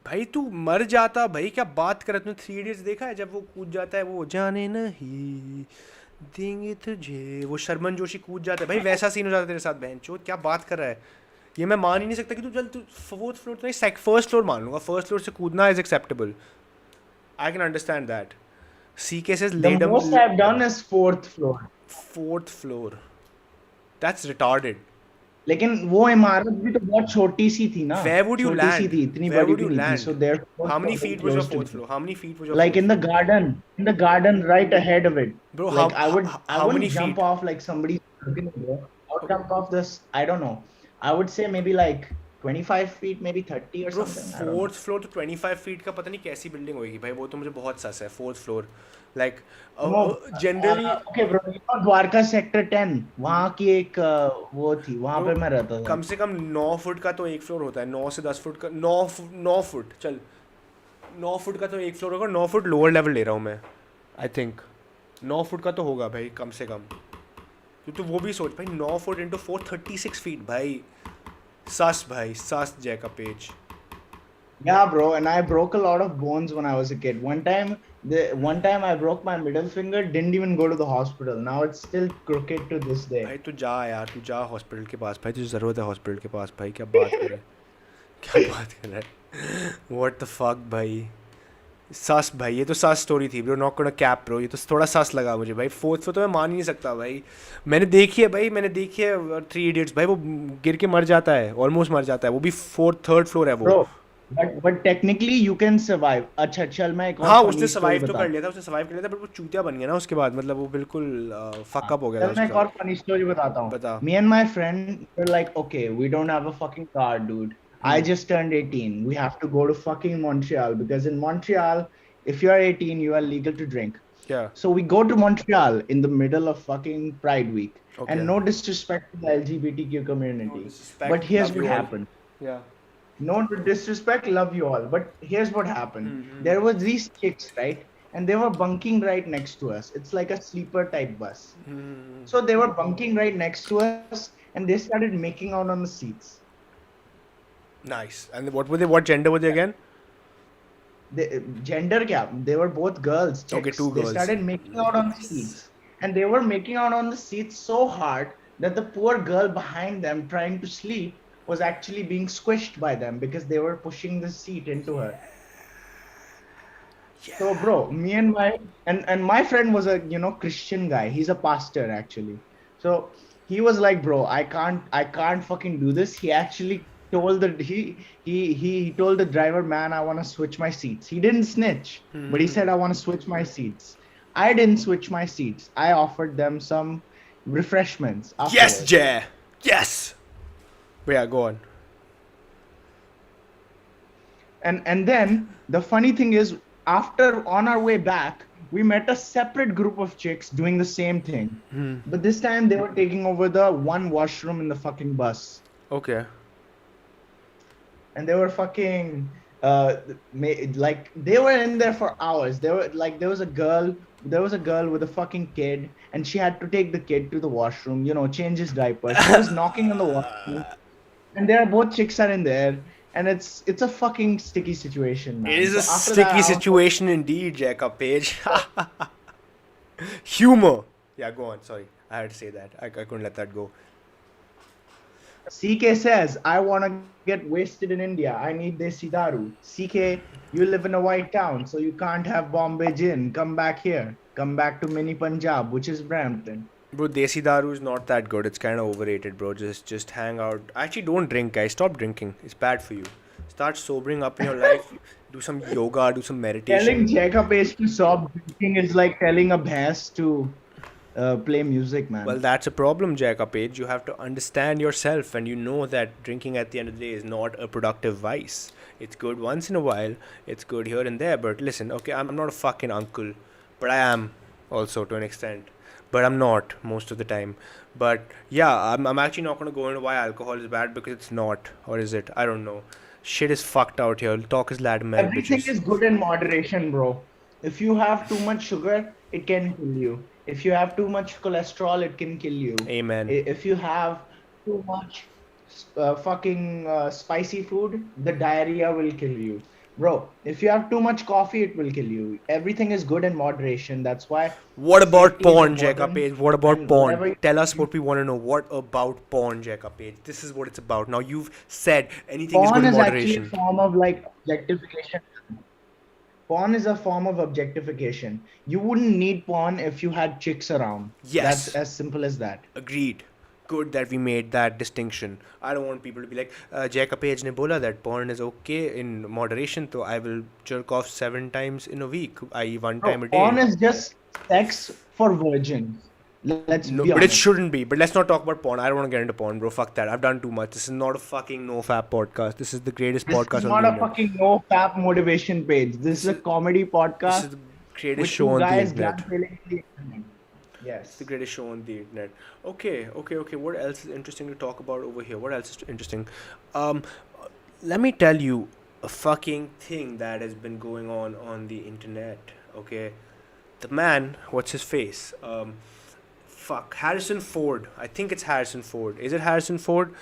भाई तू मर जाता भाई, क्या बात कर रहा है? तूने 3 Idiots देखा है? जब वो कूद जाता है, वो जाने नहीं देंगे तुझे, वो शर्मन जोशी कूद जाता है भाई, वैसा सीन हो जाता है तेरे साथ बहनचोद। क्या बात कर रहा है? ये मैं मान ही नहीं सकता कि तू चल तू 4th floor तो नहीं, 1st floor मान लूंगा, 1st floor से कूदना is acceptable, I can understand that. CK says The most I've done is 4th floor. 4th floor, that's retarded. लेकिन वो इमारत भी तो बहुत छोटी सी थी ना, Where would you छोटी सी land? थी, इतनी Where बड़ी would भी you नहीं थी, so land? therefore How many probably feet was your close to fourth me. floor? How many feet was your Like fourth floor? in the garden right ahead of it. Bro, Like I how many wouldn't jump feet? off like somebody's balcony, bro. I would jump off this, I don't know. I would say maybe like 25 feet, maybe 30 or bro something. I don't know. Fourth floor तो 25 feet का पता नहीं कैसी building होगी भाई, वो तो मुझे बहुत सस है fourth floor like No, generally. okay, bro. You know, Dwarka sector 10 वहां की एक वो थी, वहां ब्रो पे मैं रहता था. कम से कम 9 फुट का तो एक फ्लोर होता है, 9 से 10 फुट का, 9 फुट चल, 9 फुट का तो एक फ्लोर होगा, 9 फुट लोअर लेवल ले रहा हूँ मैं, आई थिंक 9 फुट का तो होगा भाई कम से कम। तो वो भी सोच भाई 9 फुट इंटू 436 फीट भाई, सस भाई सस जय का page. Yeah, bro, and I broke a lot of bones when I was a kid. One time I broke my middle finger, didn't even go to the hospital. Now it's still crooked to this भाई day. तू जा यार, तू जा hospital के पास भाई, तुझे ज़रूरत है हॉस्पिटल के पास भाई, क्या बात कर रहा है, क्या बात कर रहा है, व्हाट द फक भाई। सस भाई, ये तो सस स्टोरी थी bro, not gonna cap bro, ये तो थोड़ा सस लगा मुझे भाई, फोर्थ फ्लोर तो मैं मान ही नहीं सकता भाई। मैंने देखी है भाई, मैंने देखी है 3 इडियट्स भाई, वो गिर के मर जाता है, ऑलमोस्ट मर जाता है, वो भी फोर्थ थर्ड फ्लोर है वो। Bro, but technically you can survive. अच्छा चल मैं एक और हाँ उसने funny story सर्वाइव तो कर बताता लिया था, उसने सर्वाइव कर लिया था, बट वो चूतिया बन गया ना उसके बाद, मतलब वो बिल्कुल हूँ. फकअप हो गया था चल मैं उसके एक और साथ। funny story बताता हूँ. बता। Me and my friend were like, okay, we don't have a fucking car, dude. I just turned 18. We have to go to fucking Montreal because in Montreal, if you are 18, you are legal to drink. क्या? So we go to Montreal in the middle of fucking Pride Week. Okay. And no disrespect to the LGBTQ no community. But disrespect, here's love what you all. happened. Yeah. No disrespect, love you all. But here's what happened. There were these chicks, right? And they were bunking right next to us. It's like a sleeper type bus. So they were bunking right next to us and they started making out on the seats. Nice, and what gender were they again? Gender gap, they were both girls, okay, chicks. Two They girls. started making out on the seats, and they were making out on the seats so hard that the poor girl behind them trying to sleep was actually being squished by them because they were pushing the seat into her. So bro, me and my friend was a Christian guy. He's a pastor actually. So he was like, bro, I can't fucking do this. He actually told the he told the driver, man, I want to switch my seats. He didn't snitch, but he said, I want to switch my seats. I didn't switch my seats. I offered them some refreshments yes afterwards. जय, yes, या go on. And then the funny thing is, after on our way back, we met a separate group of chicks doing the same thing. But this time they were taking over the one washroom in the fucking bus. Okay. And they were fucking like they were in there for hours. They were like there was a girl with a fucking kid, and she had to take the kid to the washroom, change his diaper. She was knocking on the washroom, and there are both chicks are in there, and it's a fucking sticky situation, It man. is So a after that, sticky I was like, situation indeed, Jacob Page. Humor. Yeah, go on. Sorry, I had to say that. I couldn't let that go. CK says, I want to get wasted in India. I need desi daru. CK, you live in a white town, so you can't have Bombay gin. Come back here. Come back to mini Punjab, which is Brampton. Bro, Desi Daru is not that good. It's kind of overrated, bro. Just hang out. Actually, don't drink, guys. Stop drinking. It's bad for you. Start sobering up in your life. Do some yoga. Do some Telling meditation. Jacob Page to stop drinking is like telling a bass to play music, man. Well, that's a problem, Jacob Page. You have to understand yourself, and you know that drinking at the end of the day is not a productive vice. It's good once in a while. It's good here and there. But listen, okay, I'm not a fucking uncle, but I am also to an extent. But I'm not most of the time. But yeah, I'm actually not going to go into why alcohol is bad, because it's not. Or is it? I don't know. Shit is fucked out here. Talk is lad mel, Everything bitches. is good in moderation, bro. If you have too much sugar, it can kill you. If you have too much cholesterol, it can kill you. Amen. If you have too much fucking spicy food, the diarrhea will kill you. Bro, if you have too much coffee, it will kill you. Everything is good in moderation. That's why What about safety is porn, Jacob important. Page? What about And porn? whatever Tell us what we want to know. What about porn, Jacob Page? This is what it's about. Now you've said anything is good porn in is actually a moderation. form of like objectification. Porn is a form of objectification. You wouldn't need porn if you had chicks around. That's Yes, as simple as that. agreed. Good that we made that distinction. I don't want people to be like, Jacka Page ne bola that porn is okay in moderation, so I will jerk off 7 times in a week, i.e., one No, time a porn day. is just sex for virgins. Let's be No, but it honest. shouldn't be. But let's not talk about porn. I don't want to get into porn, bro. Fuck that. I've done too much. This is not a fucking no fap podcast. This is the greatest This is podcast on not the a internet. fucking no fap motivation page. This is This a is comedy this podcast is the greatest with show two on the guys internet. gambling the internet. It's the Yes. greatest show on the internet. Okay. What else is interesting to talk about over here? What else is interesting? Um, Let me tell you a fucking thing that has been going on the internet. Okay, the man, what's his face? Fuck, Harrison Ford. I think it's Harrison Ford. Is it Harrison Ford?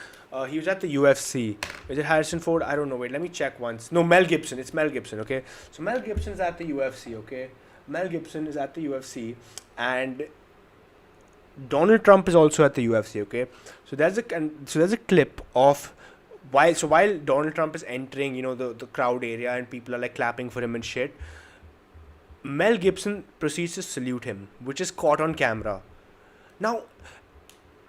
He was at the UFC. Is it Harrison Ford? I don't know. Wait, let me check once. No, Mel Gibson. It's Mel Gibson. Okay, so Mel Gibson is at the UFC. Okay, Mel Gibson is at the UFC, and Donald Trump is also at the UFC. Okay, so there's a clip of while Donald Trump is entering, the crowd area and people are like clapping for him and shit. Mel Gibson proceeds to salute him, which is caught on camera. Now,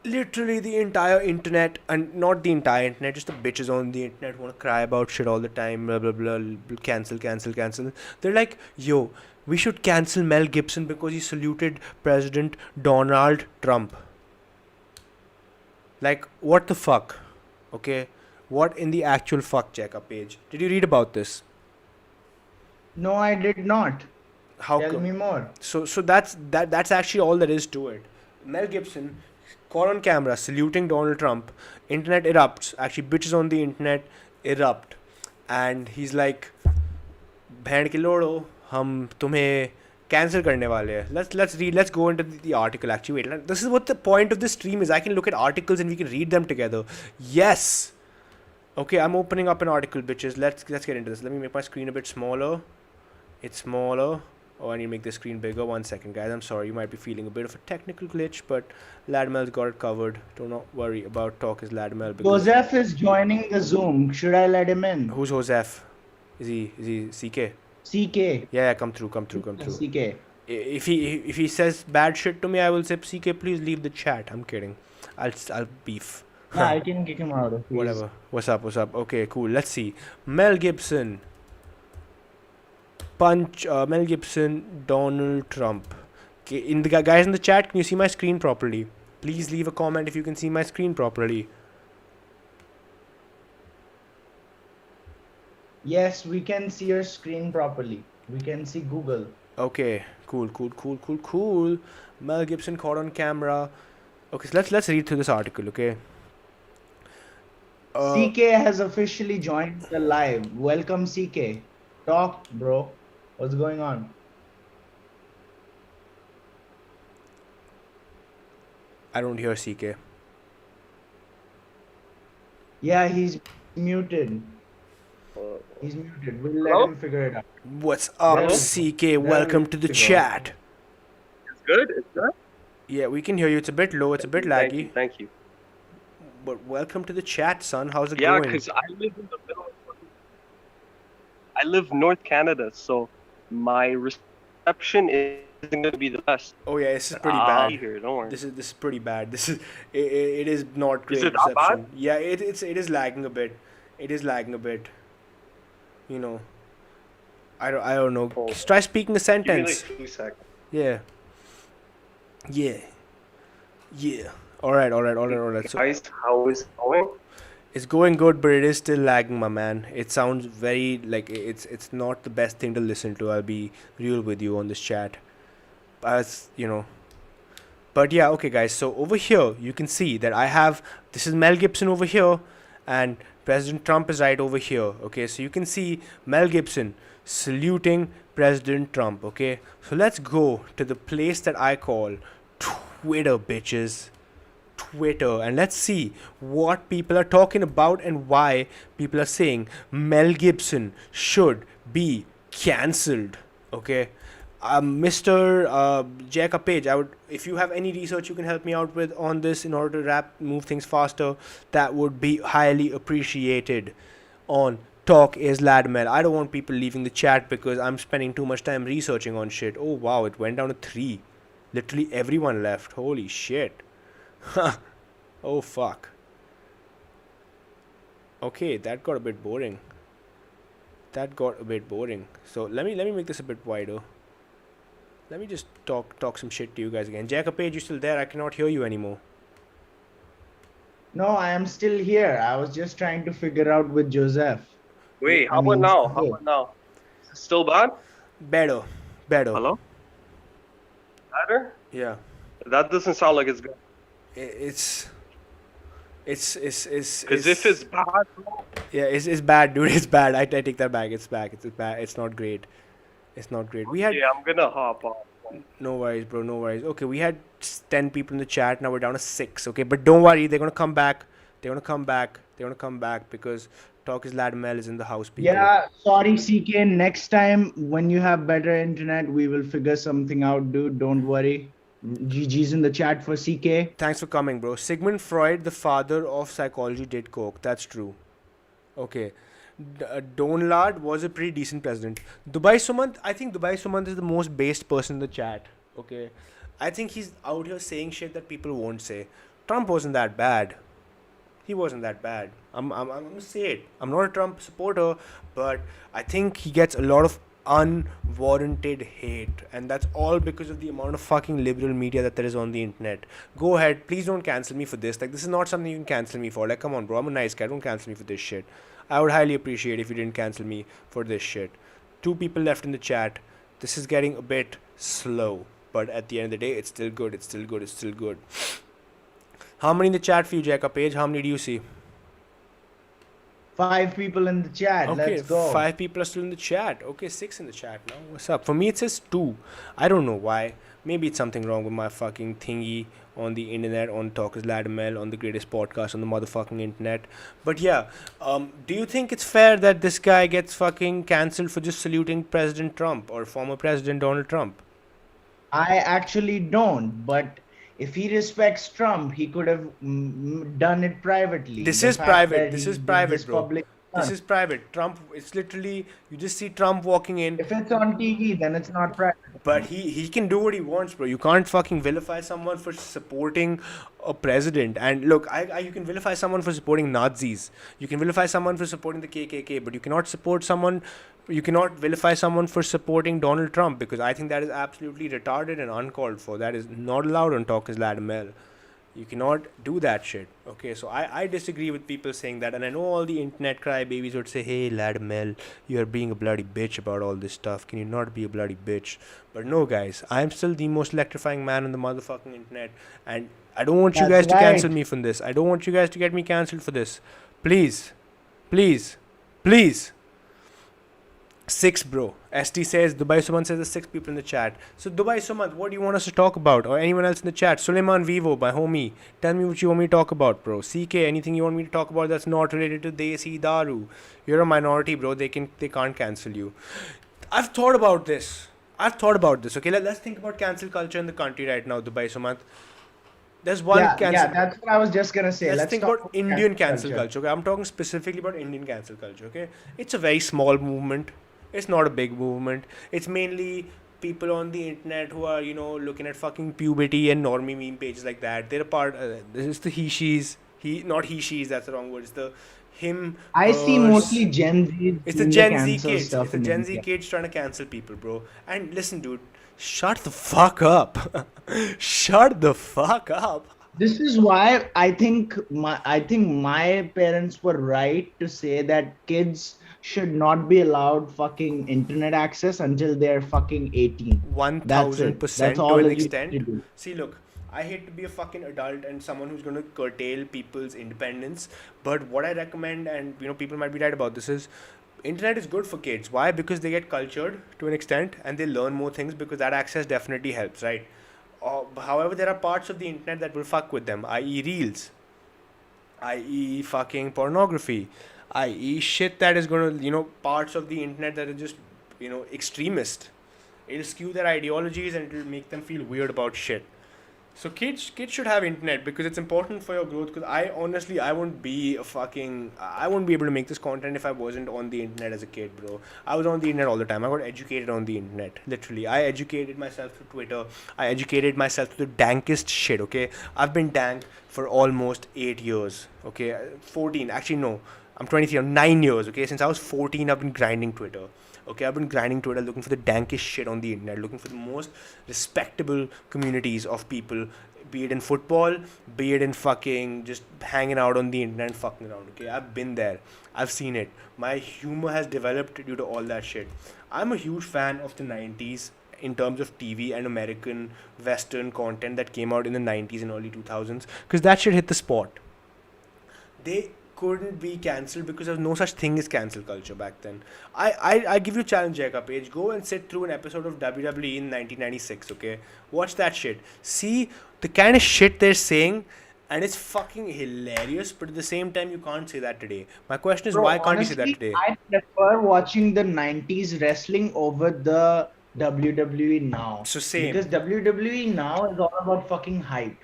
literally the entire internet, and not the entire internet, just the bitches on the internet want to cry about shit all the time, blah blah blah, cancel. They're like, yo, we should cancel Mel Gibson because he saluted President Donald Trump. Like, what the fuck? Okay, what in the actual fuck, checkup page? Did you read about this? No, I did not. How Tell come? me more. So that's actually all there is to it. Mel Gibson caught on camera saluting Donald Trump. Internet erupts. Actually, bitches on the internet erupt, and he's like, "Bhand ke lodo, hum tumhe cancel करने वाले हैं." Let's read. Let's go into the article. Actually, wait. This is what the point of this stream is. I can look at articles and we can read them together. Yes. Okay, I'm opening up an article, bitches. Let's get into this. Let me make my screen a bit smaller. It's smaller. Oh, I need to make the screen bigger. 1 second, guys. I'm sorry. You might be feeling a bit of a technical glitch, but Ladimel's got it covered. Do not worry about Talk is Ladimel. Joseph is joining the Zoom. Should I let him in? Who's Joseph? Is he CK? CK. Yeah, come through. CK. If he says bad shit to me, I will say, CK, please leave the chat. I'm kidding. I'll beef. Nah, I can kick him out. Whatever. What's up? Okay, cool. Let's see. Mel Gibson. Mel Gibson, Donald Trump. Okay, guys in the chat, can you see my screen properly? Please leave a comment if you can see my screen properly. Yes, we can see your screen properly. We can see Google. Okay, cool. Mel Gibson caught on camera. Okay, so let's read through this article. Okay. CK has officially joined the live. Welcome, CK. Talk, bro. What's going on? I don't hear CK. Yeah, he's muted. He's muted. We'll let him figure it out. What's up, Hello? CK? Welcome to the chat. It's good. It's good. Yeah, we can hear you. It's a bit low. It's a bit laggy. Thank you. But welcome to the chat, son. How's it Yeah, going? because I live in the middle of. I live North Canada, so my reception isn't going to be the best. Oh yeah, this is pretty I'll bad. be here. Don't worry. This is pretty bad. It is not great Is it that reception. bad? Yeah, it is lagging a bit. It is lagging a bit. You know, I don't know. Oh. Just try speaking a Give me like sentence. 2 seconds. Yeah. All right. So Guys, how is it going? it's going good, but it is still lagging, my man. It sounds very like it's not the best thing to listen to. I'll be real with you on this chat. As you know. But yeah, okay, guys. So over here, you can see that this is Mel Gibson over here, and President Trump is right over here. Okay, so you can see Mel Gibson saluting President Trump. Okay, so let's go to the place that I call Twitter, bitches. Twitter, and let's see what people are talking about and why people are saying Mel Gibson should be cancelled. Okay. Mr. Jacob Page, if you have any research you can help me out with on this in order to move things faster, that would be highly appreciated. On Talk is Ladmel. I don't want people leaving the chat because I'm spending too much time researching on shit. Oh wow, it went down to 3. Literally everyone left. Holy shit. Oh fuck. Okay, that got a bit boring. That got a bit boring. So let me make this a bit wider. Let me just talk some shit to you guys again. Jacob Page, you still there? I cannot hear you anymore. No, I am still here. I was just trying to figure out with Joseph. Wait, I how about mean, now? How hey, about now? Is it still bad? Better, better. Hello? Better? Yeah, That doesn't sound like it's good. it's Because if it's bad, bro, yeah, it's bad, dude. It's bad. I take that back. It's back. It's bad. It's not great. It's not great. We had yeah, I'm gonna hop off. no worries, bro. No worries. Okay, we had 10 people in the chat. Now we're down to 6. Okay, but don't worry. They're gonna come back. They're gonna come back. They're gonna come back because Talk is Ladmel is in the house, people. yeah, sorry, CK. Next time when you have better internet, we will figure something out, dude. Don't worry. GG's in the chat for CK. Thanks for coming, bro. Sigmund Freud, the father of psychology, did coke. That's true. Okay. Donlad was a pretty decent president. Dubai Sumant, I think Dubai Sumant is the most based person in the chat. Okay. I think he's out here saying shit that people won't say. Trump wasn't that bad. He wasn't that bad. I'm gonna say it. I'm not a Trump supporter, but I think he gets a lot of unwarranted hate, and that's all because of the amount of fucking liberal media that there is on the internet. Go ahead, please don't cancel me for this. Like, this is not something you can cancel me for. Like, come on, bro. I'm a nice guy. Don't cancel me for this shit. I would highly appreciate if you didn't cancel me for this shit. 2 people left in the chat. This is getting a bit slow, but at the end of the day, it's still good. It's still good. It's still good. How many in the chat for you, Jacob Page? How many do you see? 5 people in the chat. Okay, Let's go. 5 people are still in the chat. Okay, 6 in the chat now. What's up? For me, it says 2. I don't know why. Maybe it's something wrong with my fucking thingy on the internet, on Talkers Ladmel, on the greatest podcast on the motherfucking internet. But yeah, do you think it's fair that this guy gets fucking cancelled for just saluting President Trump or former President Donald Trump? I actually don't, but if he respects Trump, he could have done it privately. This The is fact private. that This he is did private, this bro. public This stunt. is private. Trump, it's literally, you just see Trump walking in. If it's on TV, then it's not private. But he can do what he wants, bro. You can't fucking vilify someone for supporting a president. And look, you can vilify someone for supporting Nazis. You can vilify someone for supporting the KKK, but you cannot support someone. You cannot vilify someone for supporting Donald Trump, because I think that is absolutely retarded and uncalled for. That is not allowed on Talk is Ladmel. You cannot do that shit. Okay, so I disagree with people saying that, and I know all the internet crybabies would say, "Hey, Ladmel, you're being a bloody bitch about all this stuff. Can you not be a bloody bitch?" But no, guys, I'm still the most electrifying man on the motherfucking internet, and I don't want you That's guys to cancel right. me from this. I don't want you guys to get me cancelled for this. Please, please, please. 6, bro. ST says, Dubai Sumant says there's 6 people in the chat. So, Dubai Sumant, what do you want us to talk about? Or anyone else in the chat? Suleiman Vivo, my homie. Tell me what you want me to talk about, bro. CK, anything you want me to talk about that's not related to Desi Daru? You're a minority, bro. They can't cancel you. I've thought about this. Okay, let's think about cancel culture in the country right now, Dubai Sumant. There's one Yeah, that's what I was just gonna say. Let's think talk about Indian cancel culture. Okay, I'm talking specifically about Indian cancel culture. Okay, it's a very small movement. It's not a big movement. It's mainly people on the internet who are, looking at fucking puberty and normie meme pages like that. They're a part. This is the he she's not he she's. That's the wrong word. It's the him. I see hers. mostly Gen Z. It's the doing Gen Z cancel kids. stuff It's the in Gen Z India. kids trying to cancel people, bro. And listen, dude, shut the fuck up. Shut the fuck up. This is why I think my parents were right to say that kids should not be allowed fucking internet access until they're fucking 18. That's it. 1000% That's to all an you need to extent. do. See, look, I hate to be a fucking adult and someone who's going to curtail people's independence, but what I recommend, and people might be right about this, is internet is good for kids. Why? Because they get cultured to an extent and they learn more things, because that access definitely helps, right? However, there are parts of the internet that will fuck with them, i.e. reels, i.e. fucking pornography, i.e. shit that is going to, parts of the internet that are just, extremist. It'll skew their ideologies and it'll make them feel weird about shit. So kids should have internet because it's important for your growth. Because I honestly I won't be a fucking I won't be able to make this content if I wasn't on the internet as a kid, bro. I was on the internet all the time. I got educated on the internet. Literally, I educated myself through Twitter. I educated myself through the dankest shit. Okay, I've been dank for almost 8 years. Okay, 14. Actually, no. I'm 23. I'm 9 years. Okay, since I was 14, I've been grinding Twitter. Okay, I've been grinding Twitter looking for the dankest shit on the internet, looking for the most respectable communities of people, be it in football, be it in fucking just hanging out on the internet and fucking around. Okay, I've been there, I've seen it. My humor has developed due to all that shit. I'm a huge fan of the 90s in terms of TV and American Western content that came out in the 90s and early 2000s because that shit hit the spot. They couldn't be cancelled because there was no such thing as cancel culture back then. I give you a challenge, Jacob Page. Go and sit through an episode of WWE in 1996, okay? Watch that shit. See the kind of shit they're saying, and it's fucking hilarious, but at the same time, you can't say that today. My question is, Bro, why can't you say that honestly, today? I prefer watching the 90s wrestling over the WWE now. So, Because same. WWE now is all about fucking hype.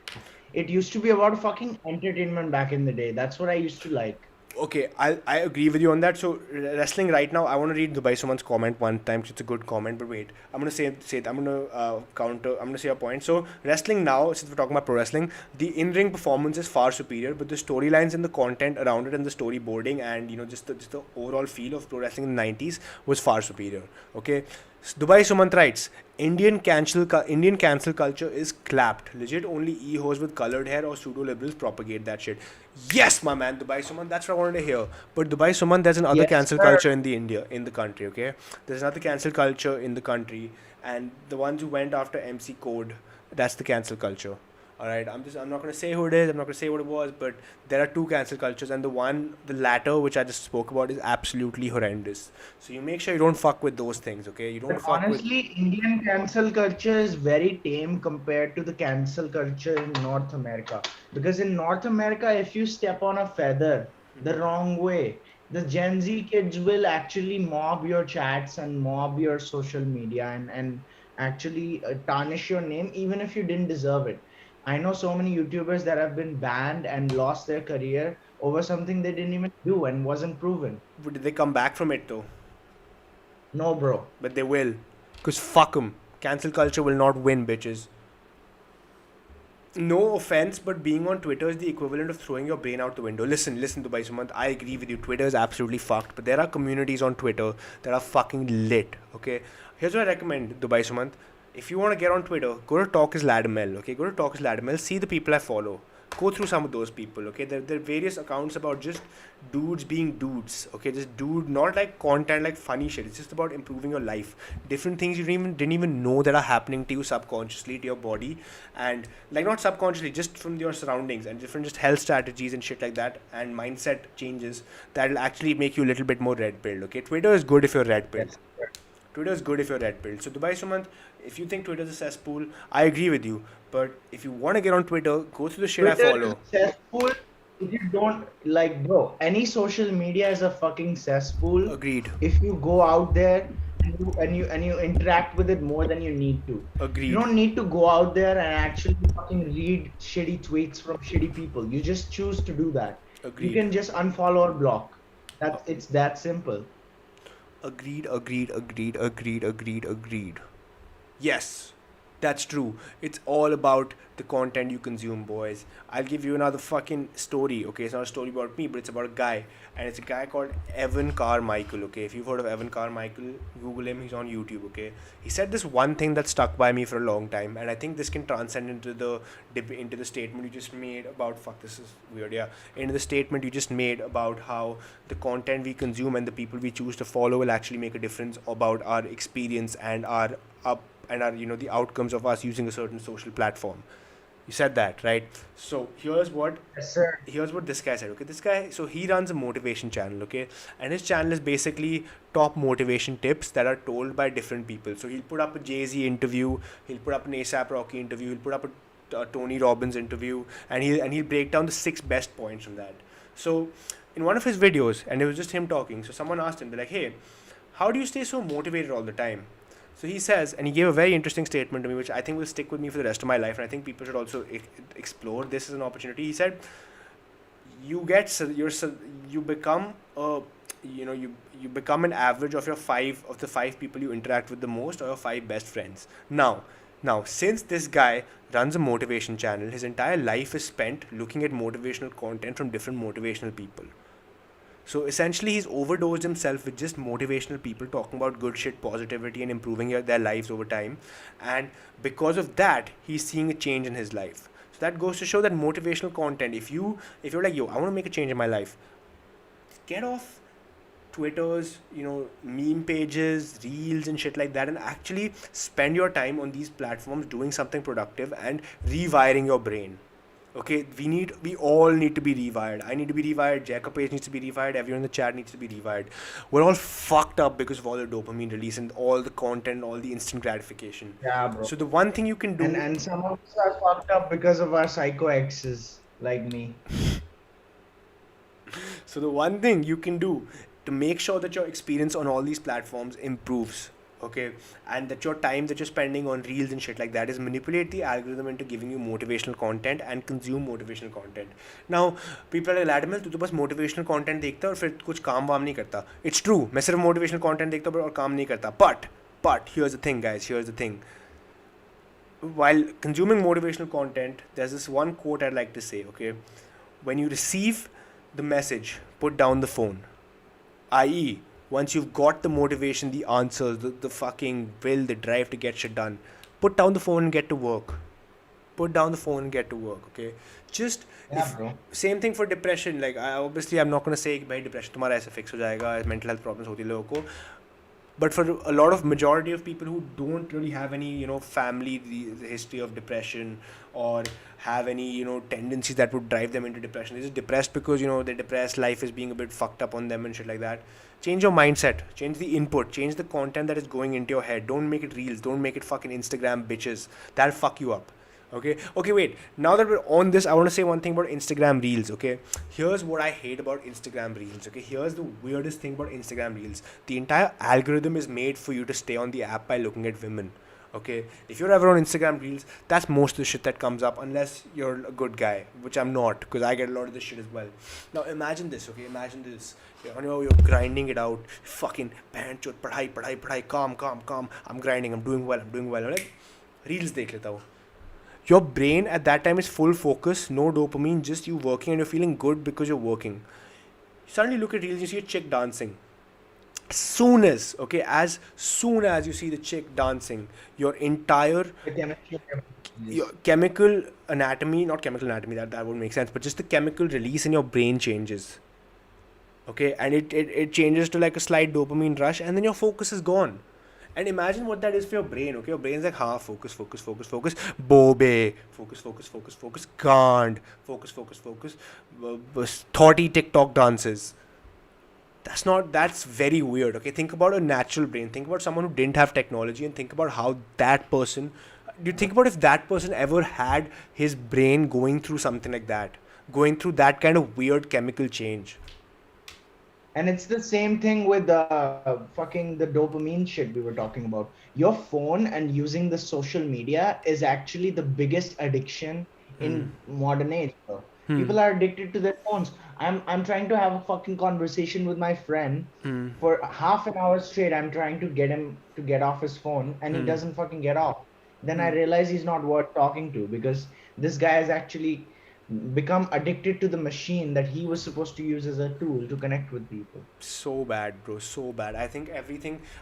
It used to be about fucking entertainment back in the day. That's what I used to like. Okay, I agree with you on that. So wrestling right now, I want to read Dubai someone's comment one time. 'Cause it's a good comment, but wait, I'm gonna say it. I'm gonna counter. I'm gonna say a point. So wrestling now, since we're talking about pro wrestling, the in-ring performance is far superior, but the storylines and the content around it and the storyboarding and just the overall feel of pro wrestling in the 90s was far superior. Okay, Dubai Sumant writes, Indian cancel culture is clapped. Legit, only e-hoes with colored hair or pseudo liberals propagate that shit. Yes, my man, Dubai Sumant. That's what I wanted to hear. But Dubai Sumant, there's another Yes, cancel sir. culture in the country. Okay, there's another cancel culture in the country, and the ones who went after MC Code, that's the cancel culture. All right, I'm not gonna say who it is. I'm not gonna say what it was, but there are two cancel cultures, and the latter, which I just spoke about, is absolutely horrendous. So you make sure you don't fuck with those things, okay? You don't But fuck with. honestly, Indian cancel culture is very tame compared to the cancel culture in North America. Because in North America, if you step on a feather the wrong way, the Gen Z kids will actually mob your chats and mob your social media and actually tarnish your name even if you didn't deserve it. I know so many YouTubers that have been banned and lost their career over something they didn't even do and wasn't proven. Did they come back from it though? No, bro. But they will, cause fuck 'em. Cancel culture will not win, bitches. No offense, but being on Twitter is the equivalent of throwing your brain out the window. Listen, Dubai Sumant, I agree with you. Twitter is absolutely fucked, but there are communities on Twitter that are fucking lit. Okay, here's what I recommend, Dubai Sumant. If you want to get on Twitter, go to Talk is Ladamel. Okay, go to Talk is Ladamel. See the people I follow. Go through some of those people. Okay, there are various accounts about just dudes being dudes. Okay, just dude, not like content like funny shit. It's just about improving your life. Different things you didn't even know that are happening to you subconsciously to your body, and like not subconsciously, just from your surroundings and different just health strategies and shit like that and mindset changes that'll actually make you a little bit more red pilled. Okay, Twitter is good if you're red pilled. Yes. Twitter is good if you're red pilled. So Dubai Sumant, if you think Twitter is a cesspool, I agree with you. But if you want to get on Twitter, go through the shit I Twitter is follow. cesspool if you don't like, bro. Any social media is a fucking cesspool Agreed. if you go out there and you interact with it more than you need to. You Agreed. don't need to go out there and actually fucking read shitty tweets from shitty people. You just choose to do that. You Agreed. can just unfollow or block. It's that simple. Agreed. Yes, that's true. It's all about the content you consume, boys. I'll give you another fucking story, okay? It's not a story about me, but it's about a guy. And it's a guy called Evan Carmichael, okay? If you've heard of Evan Carmichael, Google him. He's on YouTube, okay? He said this one thing that stuck by me for a long time. And I think this can transcend into the statement you just made about, fuck, this is weird, yeah. Into the statement you just made about how the content we consume and the people we choose to follow will actually make a difference about our experience and our up and our the outcomes of us using a certain social platform. You said that, right? So Yes, sir. here's what this guy said. Okay, this guy, so he runs a motivation channel, okay, and his channel is basically top motivation tips that are told by different people. So he'll put up a Jay-Z interview, he'll put up an ASAP Rocky interview, he'll put up a Tony Robbins interview, and he'll break down the six best points from that. So in one of his videos, and it was just him talking, so someone asked him, they're like, hey, how do you stay so motivated all the time? So he says, and he gave a very interesting statement to me, which I think will stick with me for the rest of my life, and I think people should also explore this as an opportunity. He said, "You get you become a you become an average of the five people you interact with the most, or your five best friends." Now, since this guy runs a motivation channel, his entire life is spent looking at motivational content from different motivational people. So essentially, he's overdosed himself with just motivational people talking about good shit, positivity, and improving their lives over time. And because of that, he's seeing a change in his life. So that goes to show that motivational content. If you're like, yo, I want to make a change in my life, get off Twitter's, meme pages, reels, and shit like that, and actually spend your time on these platforms doing something productive and rewiring your brain. Okay, we all need to be rewired. I need to be rewired. Jacob Page needs to be rewired. Everyone in the chat needs to be rewired. We're all fucked up because of all the dopamine release and all the content, all the instant gratification. Yeah, bro. So the one thing you can do, And some of us are fucked up because of our psycho exes, like me. so the one thing you can do to make sure that your experience on all these platforms improves, okay, and that your time that you're spending on reels and shit like that is manipulate the algorithm into giving you motivational content and consume motivational content. Now people are like, Latimer, तू तो बस motivational content देखता है और फिर कुछ काम वाम नहीं करता. It's true, मैं सिर्फ motivational content देखता हूँ और काम नहीं करता. But here's the thing, guys. Here's the thing. While consuming motivational content, there's this one quote I'd like to say, okay? When you receive the message, put down the phone. I.e., once you've got the motivation, the answers, the fucking will, the drive to get shit done, put down the phone and get to work. Put down the phone and get to work, okay? Just, Bro. same thing for depression. Like, I'm not going to say कि भाई depression तुम्हारा ऐसे fix हो जाएगा, mental health problems होती है लोगों को. But for a lot of majority of people who don't really have any, family history of depression or have any, tendencies that would drive them into depression. They're just depressed because, they're depressed, life is being a bit fucked up on them and shit like that. Change your mindset, change the input, change the content that is going into your head. Don't make it reels, don't make it fucking Instagram bitches. That'll fuck you up. Okay, wait. Now that we're on this, I want to say one thing about Instagram Reels, okay? Here's what I hate about Instagram Reels, okay? Here's the weirdest thing about Instagram Reels. The entire algorithm is made for you to stay on the app by looking at women, okay? If you're ever on Instagram Reels, that's most of the shit that comes up, unless you're a good guy, which I'm not, because I get a lot of this shit as well. Now, imagine this, okay? Imagine this. You're grinding it out, fucking, padhai, calm. I'm grinding, I'm doing well. I'm like, Reels dekh leta hu. Your brain at that time is full focus, no dopamine, just you working and you're feeling good because you're working. You suddenly look at reels, you see a chick dancing. As soon as you see the chick dancing, your entire your chemical anatomy, not chemical anatomy, that would make sense, but just the chemical release in your brain changes. Okay, and it changes to like a slight dopamine rush, and then your focus is gone. And imagine what that is for your brain, okay? Your brain's like, focus, bobe, focus, can't, focus, thoughty TikTok dances. That's very weird, okay? Think about a natural brain. Think about someone who didn't have technology and think about how that person, do you think about if that person ever had his brain going through something like that? Going through that kind of weird chemical change. And it's the same thing with the dopamine shit we were talking about. Your phone and using the social media is actually the biggest addiction in modern age. People are addicted to their phones. I'm trying to have a fucking conversation with my friend for half an hour straight. I'm trying to get him to get off his phone, and he doesn't fucking get off. Then I realize he's not worth talking to, because this guy has actually become addicted to the machine that he was supposed to use as a tool to connect with people. So bad, bro, so bad. I think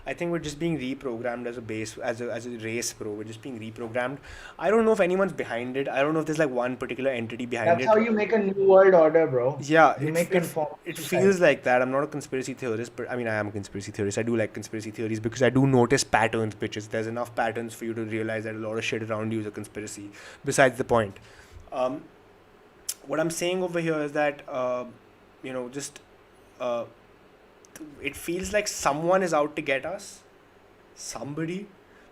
we're just being reprogrammed as a race, bro. We're just being reprogrammed. I don't know if anyone's behind it. I don't know if there's like one particular entity behind it. That's how you make a new world order, bro. Yeah, it feels like that. I'm not a conspiracy theorist, but I mean, I am a conspiracy theorist. I do like conspiracy theories because I do notice patterns, bitches. There's enough patterns for you to realize that a lot of shit around you is a conspiracy. Besides the point. What I'm saying over here is that, it feels like someone is out to get us. Somebody.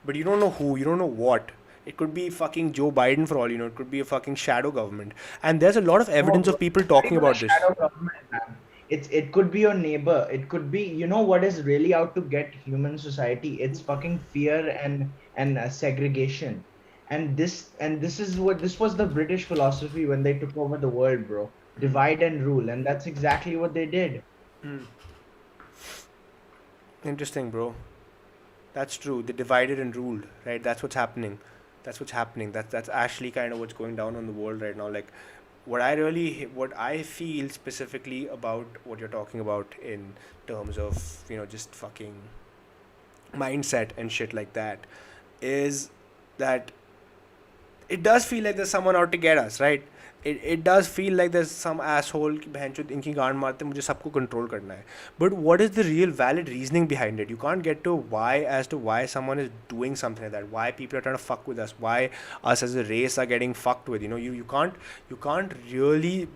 But you don't know who, you don't know what. It could be fucking Joe Biden for all you know. It could be a fucking shadow government. And there's a lot of evidence of people talking about this. Shadow government, man. it could be your neighbor, it could be, you know what is really out to get human society? It's fucking fear and segregation. And this is what this was the British philosophy when they took over the world, bro. Divide and rule, and that's exactly what they did. Interesting, bro. That's true. They divided and ruled, right? That's what's happening. That's what's happening. That's actually kind of what's going down on the world right now. Like, what I feel specifically about what you're talking about in terms of just fucking mindset and shit like that, is that it does feel like there's someone out to get us, right? It does feel like there's some asshole कि बहनचोद इनकी गांड मारते मुझे सबको control करना है. But what is the real valid reasoning behind it? You can't get to why as to why someone is doing something like that. Why people are trying to fuck with us. Why us as a race are getting fucked with. You can't really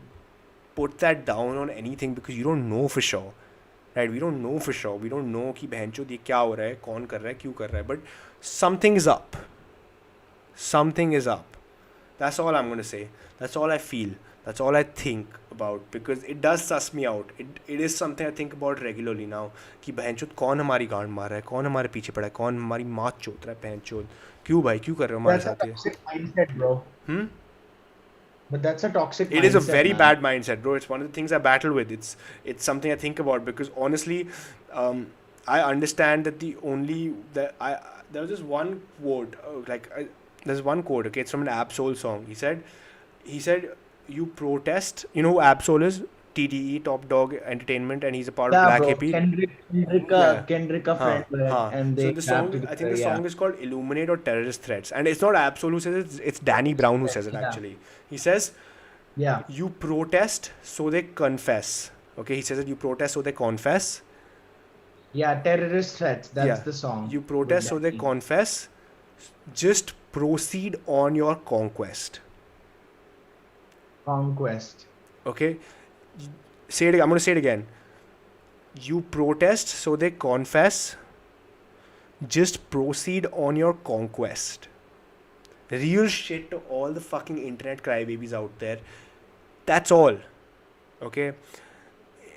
put that down on anything because you don't know for sure. Right? We don't know for sure. We don't know कि बहनचोद ये क्या हो रहा है, कौन कर रहा है, क्यों कर रहा है. But something is up. Something is up. That's all I'm going to say. That's all I feel. That's all I think about because it does suss me out. It is something I think about regularly now. कि बहनचोद कौन हमारी गांड मार रहा है, कौन हमारे पीछे पड़ा है, कौन हमारी माँ चोत रहा है, बहनचोद क्यों भाई, क्यों कर रहे हो हमारे That's a साथ ये? toxic mindset, bro. But that's a toxic It is a mindset, very man. bad mindset, bro. It's one of the things I battle with. It's something I think about because honestly, I understand that there was this one quote there's one quote. Okay, it's from an Absol song. He said you protest. You know who Absol is? TDE, Top Dog Entertainment, and he's a part of Yeah, Black bro. Hippie. Yeah. Kendrick a Huh, friend, right? huh. And So they the rap song, I think together. the Yeah. song is called Illuminate or Terrorist Threats. And it's not Absol who says it, it's Danny Brown who says it Yeah. actually. He says, Yeah. you protest so they confess. Okay, he says that you protest so they confess. Yeah. Terrorist threats. That's Yeah. the song You with protest so they Danny. confess. Just proceed on your conquest. Conquest. Okay? Say it again. I'm going to say it again. You protest so they confess. Just proceed on your conquest. Real shit to all the fucking internet crybabies out there. That's all. Okay?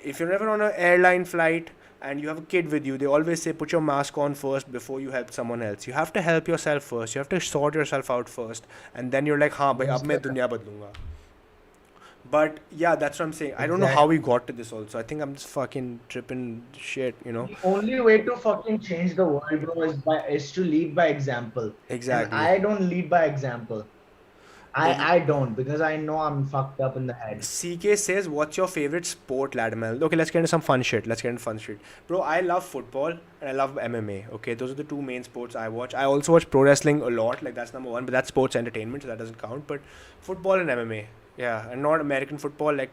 If you're ever on an airline flight and you have a kid with you, they always say put your mask on first before you help someone else. You have to help yourself first. You have to sort yourself out first. And then you're like, हाँ भाई अब मैं दुनिया बदलूंगा. But yeah, that's what I'm saying. I don't know how we got to this also. I think I'm just fucking tripping shit, The only way to fucking change the world, bro, is to lead by example. And Exactly. I don't lead by example. I don't because I know I'm fucked up in the head. CK says, what's your favorite sport, Ladamel? Okay, let's get into some fun shit. Bro, I love football and I love MMA. Okay, those are the two main sports I watch. I also watch pro wrestling a lot. Like, that's number one. But that's sports entertainment, so that doesn't count. But football and MMA. Yeah, and not American football, like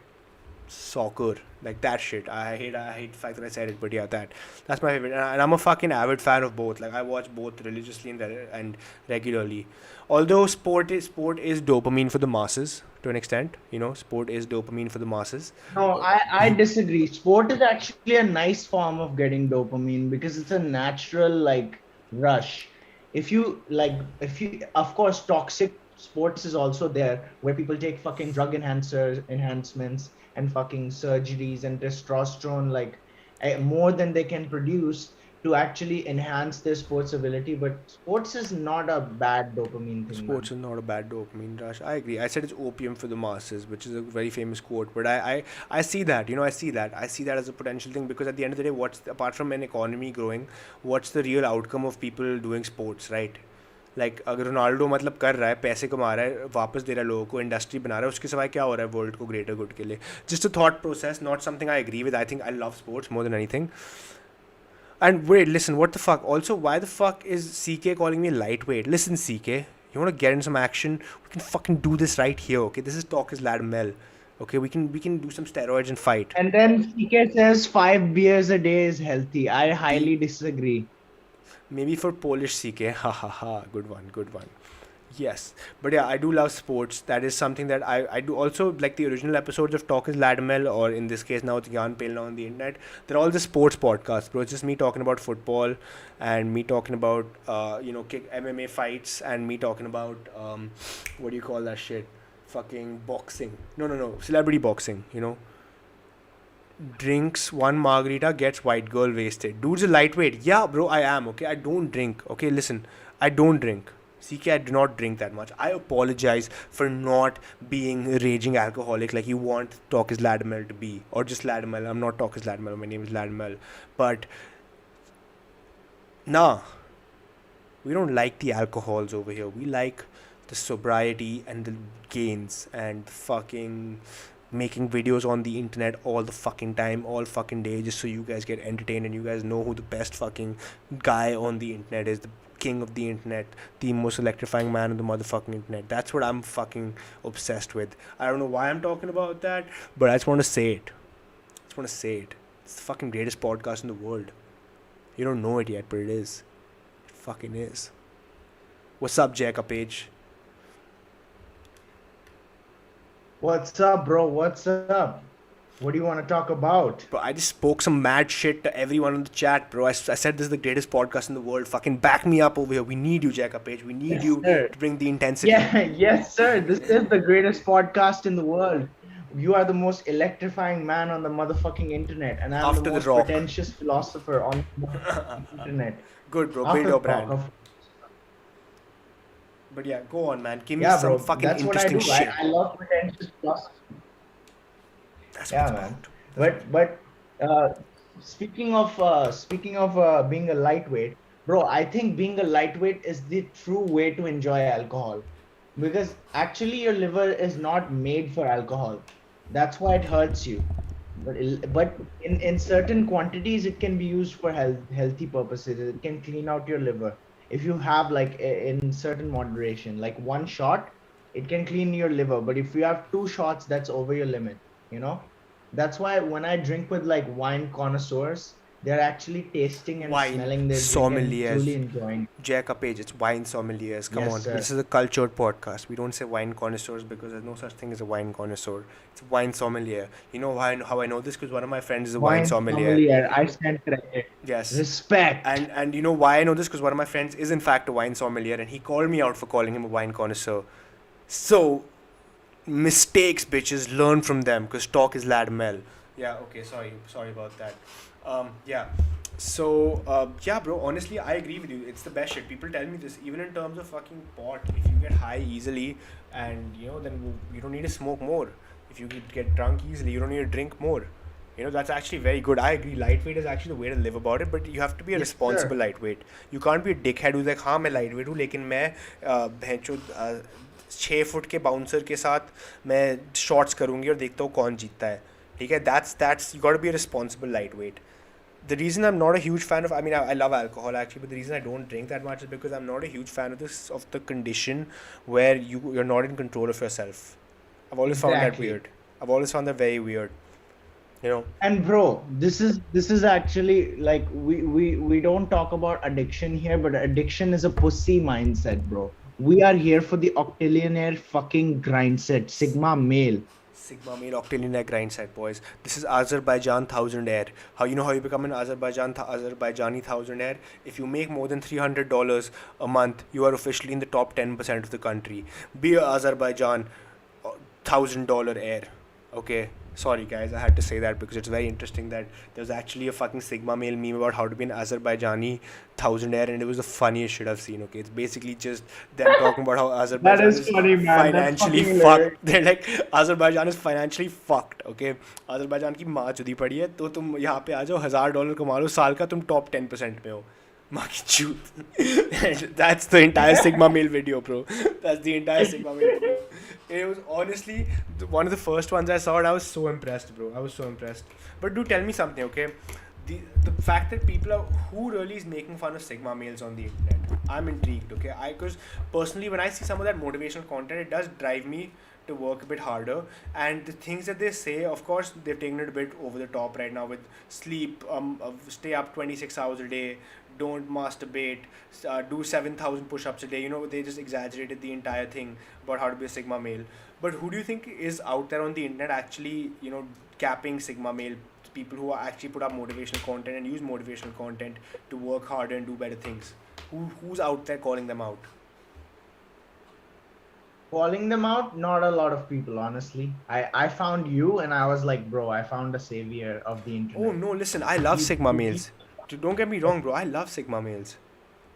soccer. Like that shit. I hate the fact that I said it, but yeah, that's my favorite. And I'm a fucking avid fan of both. Like, I watch both religiously and regularly. Although sport is dopamine for the masses to an extent. Sport is dopamine for the masses. No, I disagree. Sport is actually a nice form of getting dopamine because it's a natural like rush. Of course, toxic sports is also there where people take fucking drug enhancements and fucking surgeries and testosterone like more than they can produce to actually enhance their sports ability. But sports is not a bad dopamine thing, man. Sports is not a bad dopamine rush. I agree. I said it's opium for the masses, which is a very famous quote. But I see that. I see that as a potential thing because at the end of the day, apart from an economy growing, what's the real outcome of people doing sports, right? Like, अगर Ronaldo मतलब कर रहा है, पैसे कमा रहा है, वापस दे रहा है लोगों को, इंडस्ट्री बना रहा है, उसके सिवाय क्या हो रहा है वर्ल्ड को ग्रेटर गुड के लिए? Just a thought process, not something I agree with. I think I love sports more than anything. And wait, listen, what the fuck? Also, why the fuck is CK calling me lightweight? Listen, CK, you want to get in some action? We can fucking do this right here, okay? This is Talk is Lad Mel. Okay, we can do some steroids and fight. And then CK says 5 beers a day is healthy. I highly disagree. Maybe for Polish CK. Ha ha ha. Good one. Yes. But yeah, I do love sports. That is something that I do also like the original episodes of Talk is Ladmel, or in this case now it's Gyaan, Pelna on the internet. They're all just sports podcasts, bro. It's just me talking about football and me talking about, MMA fights and me talking about, what do you call that shit? Fucking boxing. No. Celebrity boxing, drinks one margarita, gets white girl wasted. Dude's a lightweight. Yeah, bro, I am. Okay, I don't drink. Okay, listen, I don't drink. CK, I do not drink that much. I apologize for not being a raging alcoholic like you want Talk is Ladamel to be. Or just Ladamel. I'm not Talk is Ladamel. My name is Ladamel. But, nah, we don't like the alcohols over here. We like the sobriety and the gains and fucking making videos on the internet all the fucking time, all fucking day, just so you guys get entertained and you guys know who the best fucking guy on the internet is, the king of the internet, the most electrifying man on the motherfucking internet. That's what I'm fucking obsessed with. I don't know why I'm talking about that, but I just want to say it. I just want to say it. It's the fucking greatest podcast in the world. You don't know it yet, but it is. It fucking is. What's up, Jacob Page? What's up, bro? What's up? What do you want to talk about? Bro, I just spoke some mad shit to everyone in the chat, bro. I said this is the greatest podcast in the world. Fucking back me up over here. We need you, Jacob Page. We need Yes, you sir. to bring the intensity. Yeah, yes, sir. This is the greatest podcast in the world. You are the most electrifying man on the motherfucking internet, and I'm After the The most Rock. pretentious philosopher on the motherfucking internet. Good, bro. After Build your The Rock, brand. But yeah, go on, man. Give me Yeah, some bro. fucking That's what I interesting do. shit. I love pretentious philosophy. That's Yeah, what's man. about. But speaking of being a lightweight, bro, I think being a lightweight is the true way to enjoy alcohol, because actually your liver is not made for alcohol. That's why it hurts you. But in certain quantities, it can be used for healthy purposes. It can clean out your liver if you have like in certain moderation. Like one shot, it can clean your liver. But if you have two shots, that's over your limit. You know. That's why when I drink with like wine connoisseurs, they're actually tasting and Wine smelling their drink and truly sommeliers. enjoying. Jacob Page, it's wine sommeliers. Come Yes, on. sir. This is a cultured podcast. We don't say wine connoisseurs because there's no such thing as a wine connoisseur. It's a wine sommelier. You know why, how I know this? Because one of my friends is a wine Wine sommelier. sommelier. I stand corrected. Yes. Respect. And you know why I know this? Because one of my friends is in fact a wine sommelier and he called me out for calling him a wine connoisseur. So, mistakes, bitches, learn from them because talk is lad mel. Yeah, okay, sorry about that. Yeah. So, yeah, bro, honestly, I agree with you. It's the best shit. People tell me this, even in terms of fucking pot, if you get high easily and, then you don't need to smoke more. If you get drunk easily, you don't need to drink more. That's actually very good. I agree. Lightweight is actually the way to live about it, but you have to be a Yes, responsible sir. lightweight. You can't be a dickhead who's like, हाँ मैं lightweight हूँ लेकिन मैं भैंचो 6 foot के bouncer के साथ मैं shots करूँगी और देखता हूँ कौन जीतता है. ठीक है? That's you got to be a responsible lightweight. The reason I'm not a huge fan of, I mean, I love alcohol actually, but the reason I don't drink that much is because I'm not a huge fan of the condition where you're not in control of yourself. I've always found that Exactly. weird. I've always found that very weird. And bro, this is actually like we don't talk about addiction here, but addiction is a pussy mindset, bro. We are here for the octillionaire fucking grind set, Sigma male. Sigma male octillionaire grind set, boys. This is Azerbaijan thousandaire. How you become an Azerbaijani thousandaire? If you make more than $300 a month, you are officially in the top 10% of the country. Be a Azerbaijan $1,000 heir. Okay. Sorry guys, I had to say that because it's very interesting that there's actually a fucking Sigma male meme about how to be an Azerbaijani thousandaire, and it was the funniest shit I've seen. Okay, it's basically just them talking about how Azerbaijan That is funny, man. That's financially fucking fucked. hilarious. They're like, Azerbaijan is financially fucked. Okay, Azerbaijan की माँ चुदी पड़ी है तो तुम यहाँ पे आ जाओ $1,000 कमा लो साल का तुम top 10% में हो. माँ की चूत. That's the entire Sigma male video, bro. That's the entire Sigma male video. It was honestly one of the first ones I saw, and I was so impressed, bro. I was so impressed. But do tell me something, okay? The fact that people are, who really is making fun of Sigma males on the internet? I'm intrigued, okay? Because personally, when I see some of that motivational content, it does drive me to work a bit harder. And the things that they say, of course, they've taken it a bit over the top right now with sleep, stay up 26 hours a day, don't masturbate, do 7,000 push-ups a day. They just exaggerated the entire thing about how to be a Sigma male. But who do you think is out there on the internet actually, capping Sigma male? People who actually put up motivational content and use motivational content to work harder and do better things. Who's out there calling them out? Calling them out, not a lot of people, honestly. I found you and I was like, bro, I found a savior of the Oh internet. no, listen, I love Sigma You males. Don't get me wrong, bro. I love Sigma males.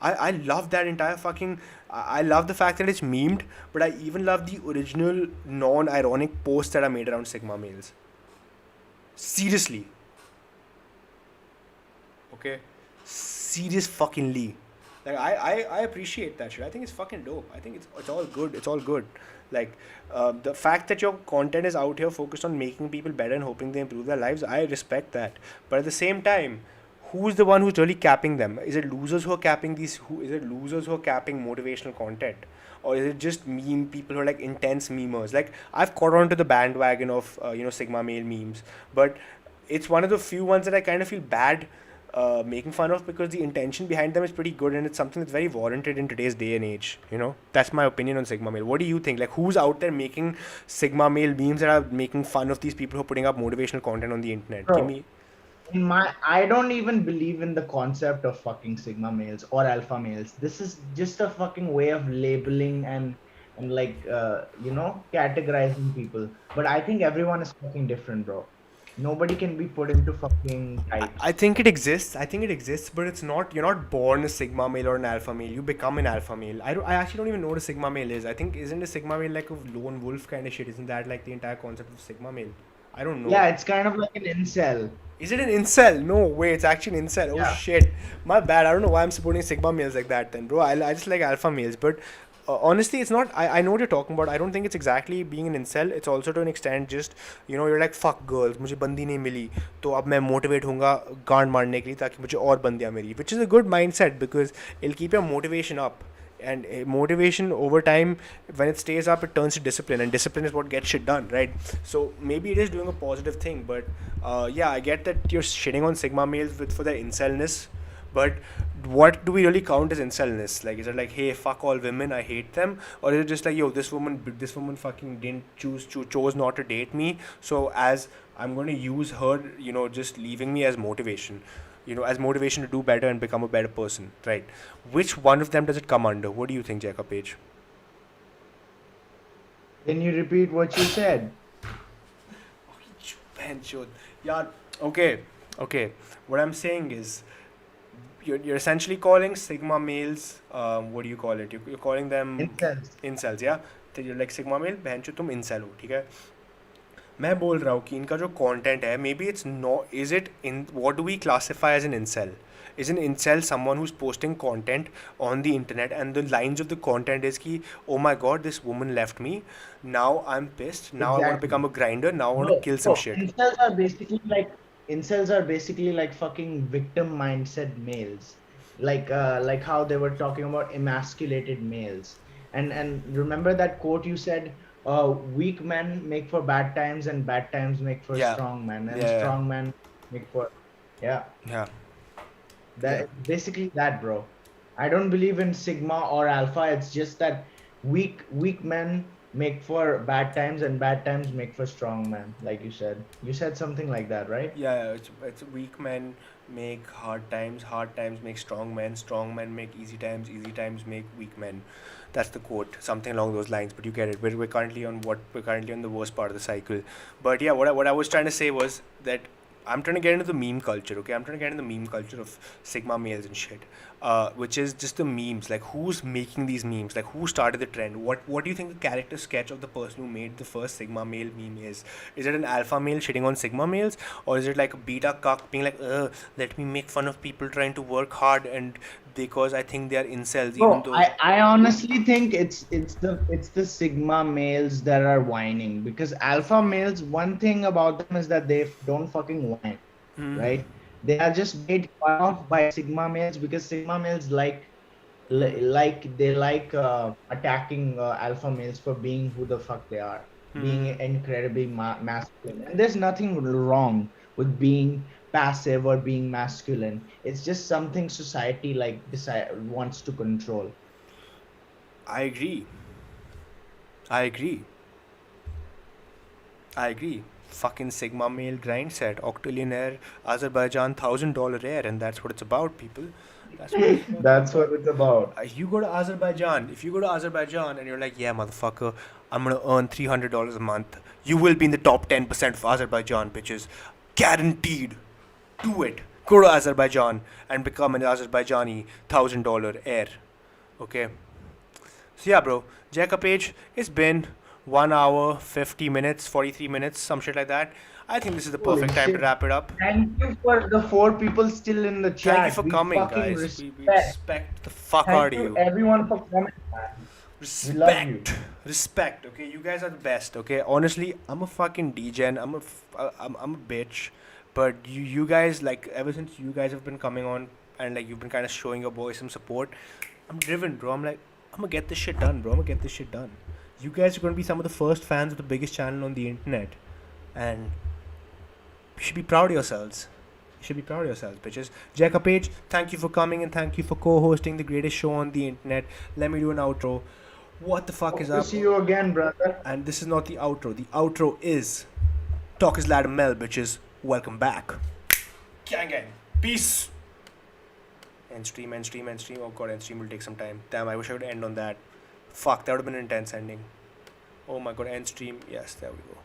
I love that entire fucking. I love the fact that it's memed, but I even love the original non-ironic posts that are made around Sigma males. Seriously, okay? Serious fucking Lee. Like I appreciate that shit. I think it's fucking dope. I think it's all good. It's all good. Like the fact that your content is out here focused on making people better and hoping they improve their lives, I respect that. But at the same time, who's the one who's really capping them? Is it losers who are capping these? Who is it? Losers who are capping motivational content, or is it just meme people who are like intense memers? Like I've caught on to the bandwagon of Sigma male memes, but it's one of the few ones that I kind of feel bad making fun of because the intention behind them is pretty good and it's something that's very warranted in today's day and age. That's my opinion on Sigma Male. What do you think? Like, who's out there making Sigma Male memes that are making fun of these people who are putting up motivational content on the internet? Give bro, me. I don't even believe in the concept of fucking sigma males or alpha males. This is just a fucking way of labeling and like categorizing people. But I think everyone is fucking different, bro. Nobody can be put into fucking I types. think it exists. I think it exists, but it's not. You're not born a Sigma Male or an Alpha Male. You become an Alpha Male. I actually don't even know what a Sigma Male is. I think isn't a Sigma Male like a lone wolf kind of shit? Isn't that like the entire concept of Sigma Male? I don't know. Yeah, it's kind of like an incel. Is it an incel? No way, it's actually an incel. Oh Yeah. shit. My bad. I don't know why I'm supporting Sigma males like that then, bro. I just like alpha males. But honestly, it's not. I know what you're talking about. I don't think it's exactly being an incel. It's also to an extent just, you're like, fuck girls. मुझे बंदी नहीं मिली तो अब मैं motivate होऊंगा गांड मारने के लिए ताकि मुझे और बंदियाँ मिली. Which is a good mindset because it'll keep your motivation up. And motivation over time, when it stays up, it turns to discipline, and discipline is what gets shit done, right? So maybe it is doing a positive thing, but yeah, I get that you're shitting on Sigma males for their incelness, but what do we really count as incelness? Like, is it like, hey, fuck all women, I hate them, or is it just like, yo, this woman fucking didn't chose not to date me, so as I'm going to use her, just leaving me as motivation, as motivation to do better and become a better person, right? Which one of them does it come under? What do you think, Jacob Page? Can you repeat what you said? Benchod. Yeah, okay, okay. What I'm saying is, you're essentially calling Sigma males, what do you call it? You're calling them Incels. incels, yeah? तो you're like Sigma male, बहनचो तुम incel हो, ठीक है? मैं बोल रहा हूँ कि इनका जो कंटेंट है, maybe it's no, is it in what do we classify as an incel? Is an incel someone who's posting content on the internet and the lines of the content is ki, oh my god, this woman left me, now I'm pissed, now I want to Exactly. become a grinder, now I want to No, kill some no. shit. Incels are basically like fucking victim mindset males. Like how they were talking about emasculated males. And remember that quote you said, weak men make for bad times and bad times make for Yeah, strong men and yeah, strong men make for yeah. yeah, yeah. That basically that, bro. I don't believe in sigma or alpha. It's just that weak men make for bad times and bad times make for strong men, like you said. You said something like that, right? Yeah, it's weak men make hard times make strong men make easy times make weak men. That's the quote, something along those lines. But you get it. We're currently on the worst part of the cycle. But yeah, what I was trying to say was that I'm trying to get into the meme culture. Okay, I'm trying to get into the meme culture of Sigma males and shit. Which is just the memes. Like, who's making these memes? Like, who started the trend? What do you think the character sketch of the person who made the first Sigma male meme is? Is it an alpha male shitting on Sigma males, or is it like a beta cuck being like, let me make fun of people trying to work hard and because I think they are incels, even No, though. I honestly think it's the sigma males that are whining, because alpha males, one thing about them is that they don't fucking whine, right? They are just made fun of by sigma males because sigma males like attacking alpha males for being who the fuck they are, being incredibly masculine. And there's nothing wrong with being passive or being masculine. It's just something society like decide wants to control. I agree. I agree. I agree. Fucking Sigma male grind set, octillionaire, Azerbaijan $1,000 air, and that's what it's about, people. That's what it's fucking That's what about. it's about. You go to Azerbaijan. If you go to Azerbaijan and you're like, yeah, motherfucker, I'm gonna earn $300 a month, you will be in the top 10% of Azerbaijan, bitches. Guaranteed. Do it. Go to Azerbaijan and become an Azerbaijani $1,000 heir. Okay. So yeah, bro. Jacob Page, it's been 1 hour, 50 minutes, 43 minutes, some shit like that. I think this is the Holy perfect time to shit. wrap it up. Thank you for the 4 people still in the Thank you chat. for We coming, fucking guys. We respect. respect the fuck Thank out of you you. everyone for coming, man. We love you. Respect. Okay, you guys are the best. Okay, honestly, I'm a fucking degen. I'm a bitch, but you guys, like, ever since you guys have been coming on and like you've been kind of showing your boys some support, I'm driven, bro. I'm like, I'm gonna get this shit done, bro. I'm gonna get this shit done. You guys are gonna be some of the first fans of the biggest channel on the internet, and you should be proud of yourselves. You should be proud of yourselves, bitches. Jacob Page, thank you for coming and thank you for co-hosting the greatest show on the internet. Let me do an outro. What the fuck is Hope to up? see you again, brother. And this is not the outro. The outro is Talk is Ladder Mel, bitches. Welcome back. Gang gang. Peace. End stream, end stream, end stream. Oh god, end stream will take some time. Damn, I wish I could end on that. Fuck, that would have been an intense ending. Oh my god, end stream. Yes, there we go.